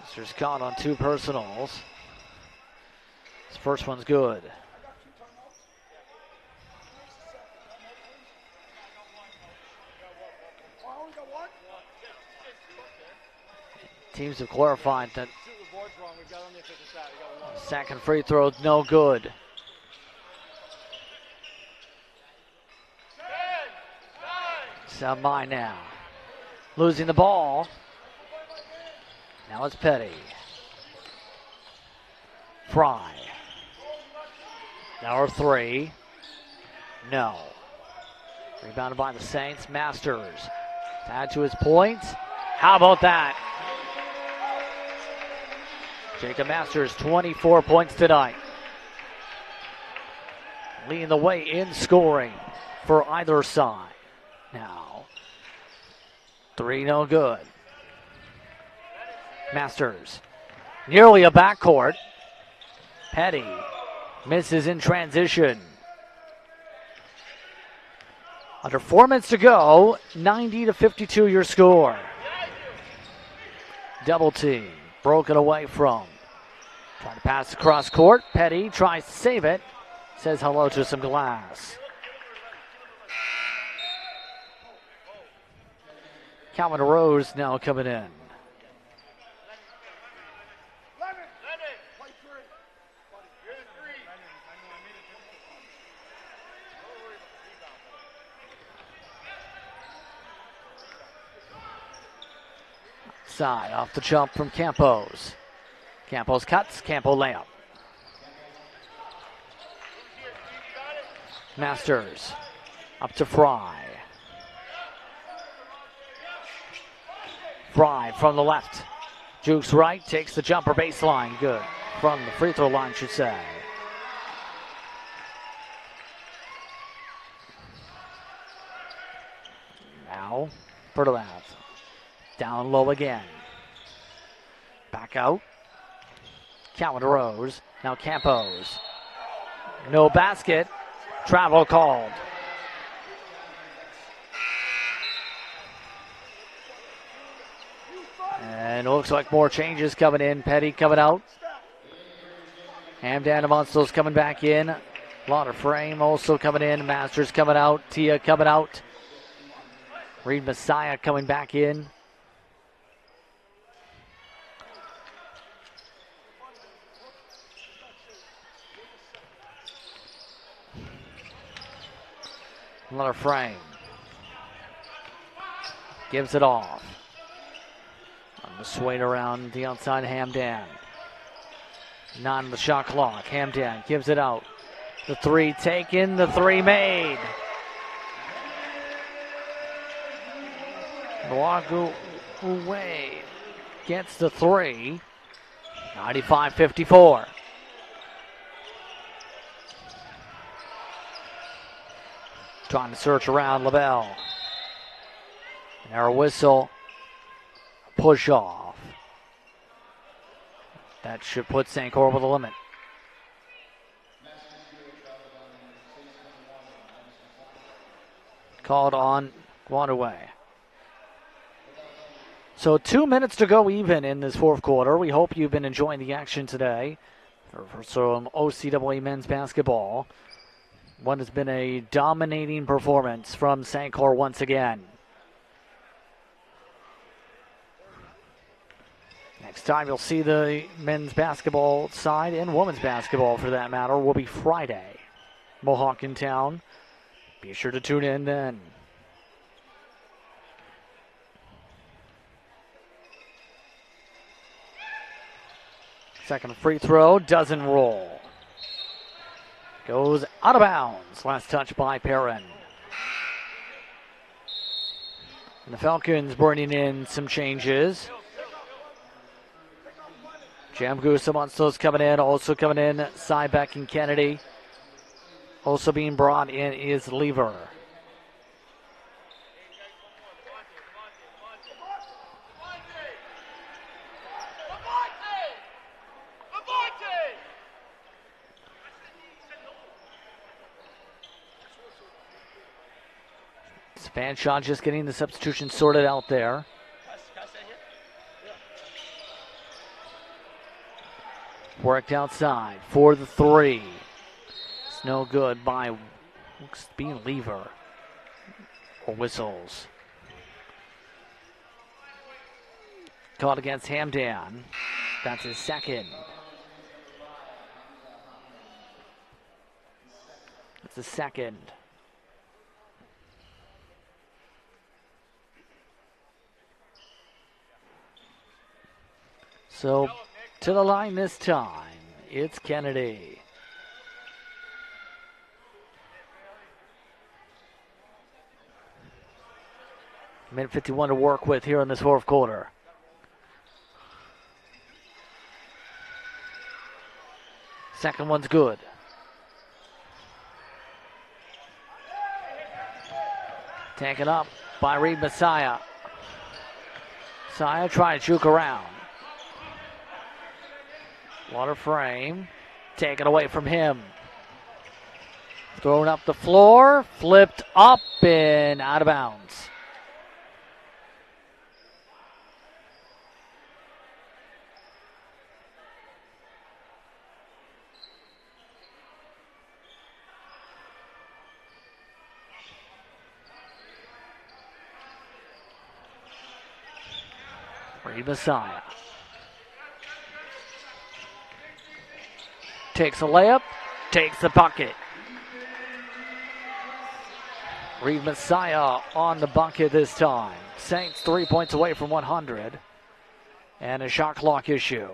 [SPEAKER 1] Masters caught on 2 personals. His first one's good. Teams have clarified that second free throw is no good. Samai now. Losing the ball. Now it's Petty. Fry. Now 3. No. Rebounded by the Saints. Masters. To add to his points. How about that? Jacob Masters, 24 points tonight. Leading the way in scoring for either side. Now, 3 no good. Masters, nearly a backcourt. Petty misses in transition. Under 4 minutes to go, 90-52 your score. Double team, broken away from. Trying to pass across court. Petty tries to save it. Says hello to some glass. Calvin Rose now coming in. Side off the jump from Campos. Campos cuts, Campo layup. Masters up to Fry. Fry from the left. Jukes right, takes the jumper baseline. Good. From the free throw line, should say. Now, Bertolaz. Down low again. Back out. Calvin Rose. Now Campos. No basket. Travel called. And it looks like more changes coming in. Petty coming out. Hamdan Amonsto's coming back in. Lauder Frame also coming in. Masters coming out. Tia coming out. Reed Messiah coming back in. Another Frame. Gives it off. On the swing around the outside, Hamdan. 9 on the shot clock. Hamdan gives it out. The 3 taken, the 3 made. Nwagu Uwe gets the 3. 95-54. Trying to search around LaBelle. And our whistle, push off. That should put St. Clair over the limit. Called on Guadalupe. So 2 minutes to go even in this fourth quarter. We hope you've been enjoying the action today for some OCAA men's basketball. One has been a dominating performance from St. Clair once again. Next time you'll see the men's basketball side and women's basketball, for that matter, will be Friday. Mohawk in town. Be sure to tune in then. Second free throw doesn't roll. Goes out of bounds. Last touch by Perrin. And the Falcons bringing in some changes. Jamgoose amongst those coming in. Also coming in, Cybeck and Kennedy. Also being brought in is Lever. Fanshawe just getting the substitution sorted out there. Worked outside for the three. It's no good by looks to be Lever. Or whistles. Caught against Hamdan. That's his second. That's the second. So, to the line this time, it's Kennedy. Minute 51 to work with here in this fourth quarter. Second one's good. Taken up by Reed Messiah. Messiah trying to juke around. Water frame, taken away from him. Thrown up the floor, flipped up and out of bounds. Reed Messiah. Takes a layup, takes the bucket. Reed Messiah on the bucket this time. Saints 3 points away from 100. And a shot clock issue.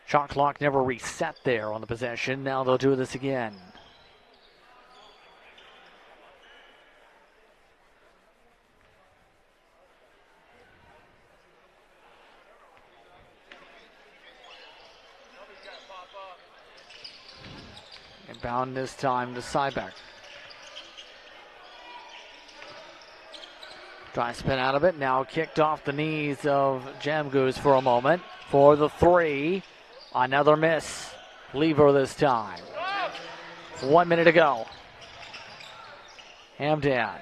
[SPEAKER 1] Shot clock never reset there on the possession. Now they'll do this again. Bound this time to Cybeck. Try to spin out of it. Now kicked off the knees of Jamgoose for a moment. For the three. Another miss. Lever this time. 1 minute to go. Hamdan.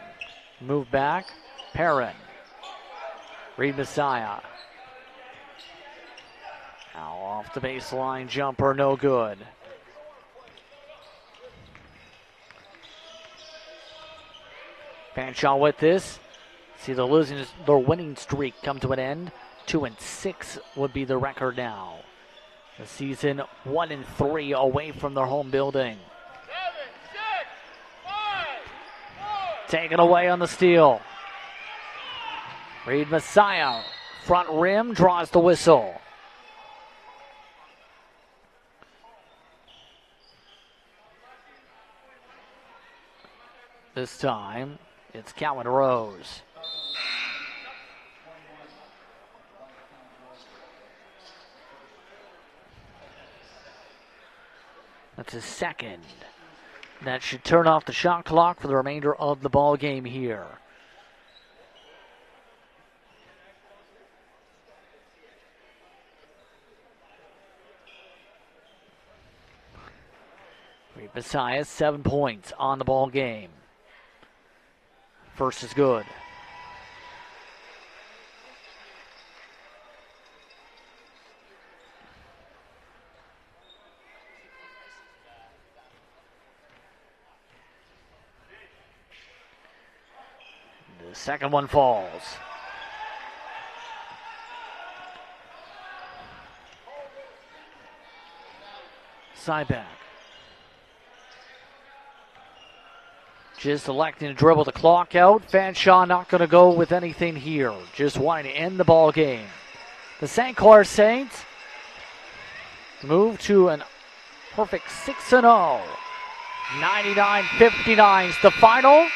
[SPEAKER 1] Move back. Perrin. Reed Messiah. Now off the baseline jumper. No good. Fanshawe with this. See their winning streak come to an end. 2-6 would be the record now. The season 1-3 away from their home building.
[SPEAKER 3] 7, 6, 5, 4.
[SPEAKER 1] Taken away on the steal. Reed Messiah, front rim, draws the whistle. This time, it's Cowan Rose. That's his second. That should turn off the shot clock for the remainder of the ball game here. Messiah, 7 points on the ball game. First is good. The second one falls. Side back. Just electing to dribble the clock out. Fanshawe not going to go with anything here. Just wanting to end the ball game. The St. Clair Saints move to a perfect 6-0. 99-59 is the final.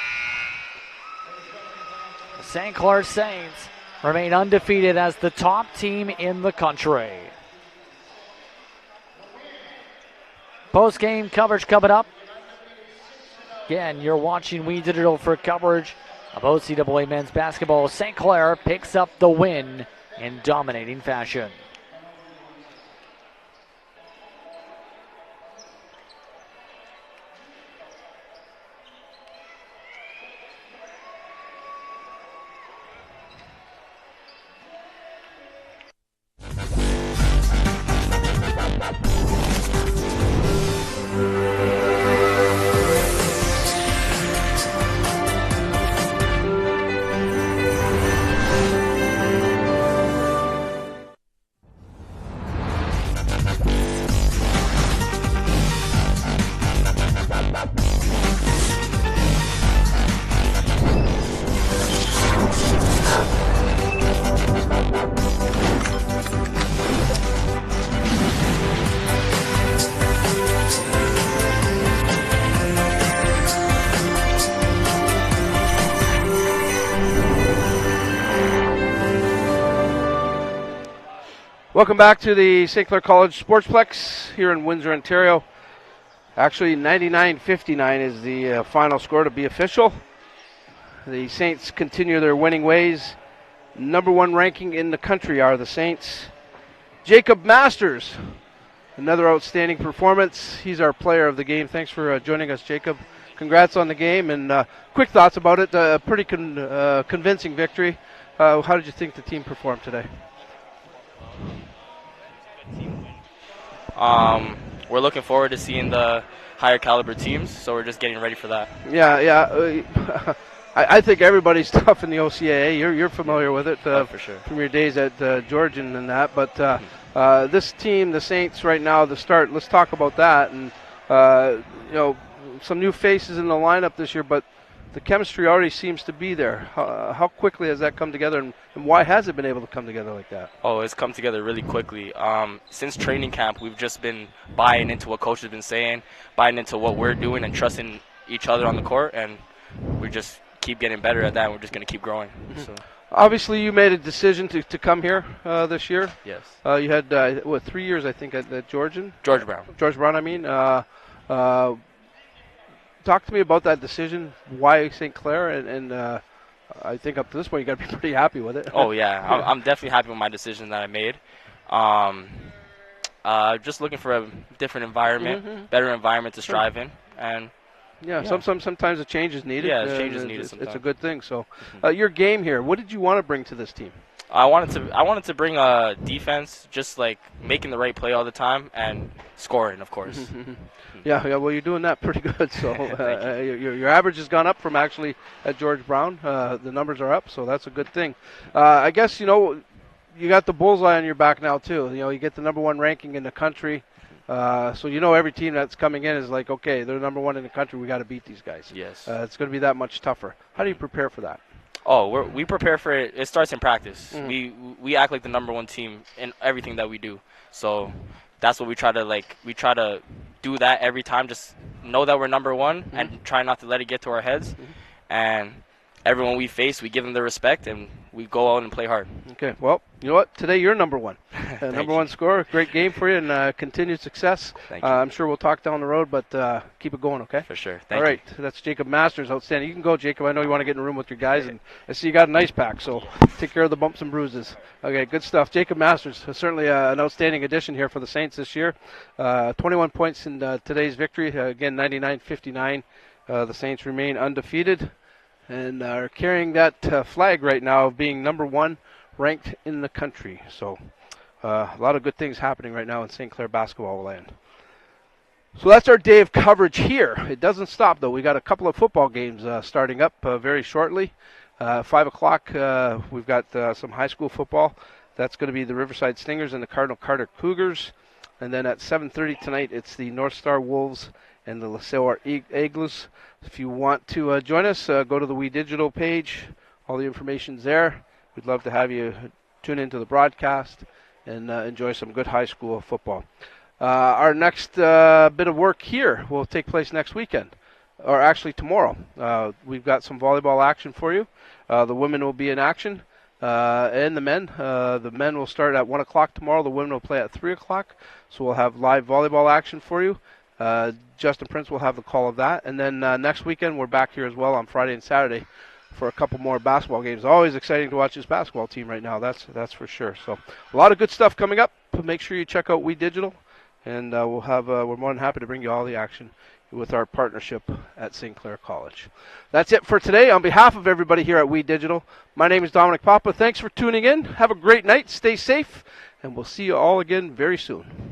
[SPEAKER 1] The St. Clair Saints remain undefeated as the top team in the country. Post-game coverage coming up. Again, you're watching We Digital for coverage of OCAA men's basketball. St. Clair picks up the win in dominating fashion.
[SPEAKER 9] Welcome back to the St. Clair College Sportsplex here in Windsor, Ontario. Actually, 99-59 is the final score to be official. The Saints continue their winning ways. Number 1 ranking in the country are the Saints. Jacob Masters, another outstanding performance. He's our player of the game. Thanks for joining us, Jacob. Congrats on the game, and quick thoughts about it. A pretty convincing victory. How did you think the team performed today?
[SPEAKER 11] We're looking forward to seeing the higher caliber teams, so we're just getting ready for that.
[SPEAKER 9] Yeah. I think everybody's tough in the OCAA. You're familiar with it
[SPEAKER 11] for sure.
[SPEAKER 9] From your days at Georgian and that. But this team, the Saints, right now, the start. Let's talk about that. And some new faces in the lineup this year, but the chemistry already seems to be there. How quickly has that come together, and why has it been able to come together like that?
[SPEAKER 11] Oh, it's come together really quickly. Since training camp, we've just been buying into what coach has been saying, buying into what we're doing, and trusting each other on the court, and we just keep getting better at that, and we're just going to keep growing.
[SPEAKER 9] Mm-hmm.
[SPEAKER 11] So.
[SPEAKER 9] Obviously, you made a decision to come here this year.
[SPEAKER 11] Yes.
[SPEAKER 9] You had, 3 years, I think, at Georgian?
[SPEAKER 11] George Brown.
[SPEAKER 9] George Brown, I mean. Talk to me about that decision. Why St. Clair? And I think up to this point, you got to be pretty happy with it.
[SPEAKER 11] Oh, yeah. I'm definitely happy with my decision that I made. Just looking for a different environment, better environment to strive in. And
[SPEAKER 9] sometimes a change is needed.
[SPEAKER 11] Yeah, a change is needed sometimes.
[SPEAKER 9] It's a good thing. So your game here, what did you want to bring to this team?
[SPEAKER 11] I wanted to bring a defense, just like making the right play all the time and scoring, of course.
[SPEAKER 9] Yeah. Well, you're doing that pretty good. So your average has gone up from actually at George Brown. The numbers are up, so that's a good thing. I guess you got the bullseye on your back now too. You get the number 1 ranking in the country. So every team that's coming in is like, okay, they're number 1 in the country. We got to beat these guys.
[SPEAKER 11] Yes.
[SPEAKER 9] It's going to be that much tougher. How do you prepare for that?
[SPEAKER 11] Oh, we prepare for it. It starts in practice. We act like the number 1 team in everything that we do. So that's what we try to We try to do that every time. Just know that we're number 1 and try not to let it get to our heads. And everyone we face, we give them the respect, and we go out and play hard.
[SPEAKER 9] Okay, well, you know what? Today you're number one. Number one scorer. Great game for you, and continued success.
[SPEAKER 11] Thank you.
[SPEAKER 9] I'm sure we'll talk down the road, but keep it going, okay?
[SPEAKER 11] For sure.
[SPEAKER 9] All right, that's Jacob Masters, outstanding. You can go, Jacob. I know you want to get in the room with your guys, and I see you got an ice pack, so take care of the bumps and bruises. Okay, good stuff. Jacob Masters, certainly an outstanding addition here for the Saints this year. 21 points in today's victory. Again, 99-59. The Saints remain undefeated and are carrying that flag right now of being number one ranked in the country. So a lot of good things happening right now in St. Clair basketball land. So that's our day of coverage here. It doesn't stop, though. We got a couple of football games starting up very shortly. 5 o'clock, we've got some high school football. That's going to be the Riverside Stingers and the Cardinal Carter Cougars. And then at 7:30 tonight, it's the North Star Wolves and the LaSalle Eagles. If you want to join us, go to the We Digital page. All the information's there. We'd love to have you tune into the broadcast and enjoy some good high school football. Our next bit of work here will take place next weekend, or actually tomorrow. We've got some volleyball action for you. The women will be in action, and the men. The men will start at 1 o'clock tomorrow. The women will play at 3 o'clock. So we'll have live volleyball action for you. Justin Prince will have the call of that. And then next weekend, we're back here as well on Friday and Saturday for a couple more basketball games. Always exciting to watch this basketball team right now, that's for sure. So a lot of good stuff coming up. Make sure you check out We Digital, and we're more than happy to bring you all the action with our partnership at St. Clair College. That's it for today. On behalf of everybody here at We Digital, my name is Dominic Papa. Thanks for tuning in. Have a great night. Stay safe, and we'll see you all again very soon.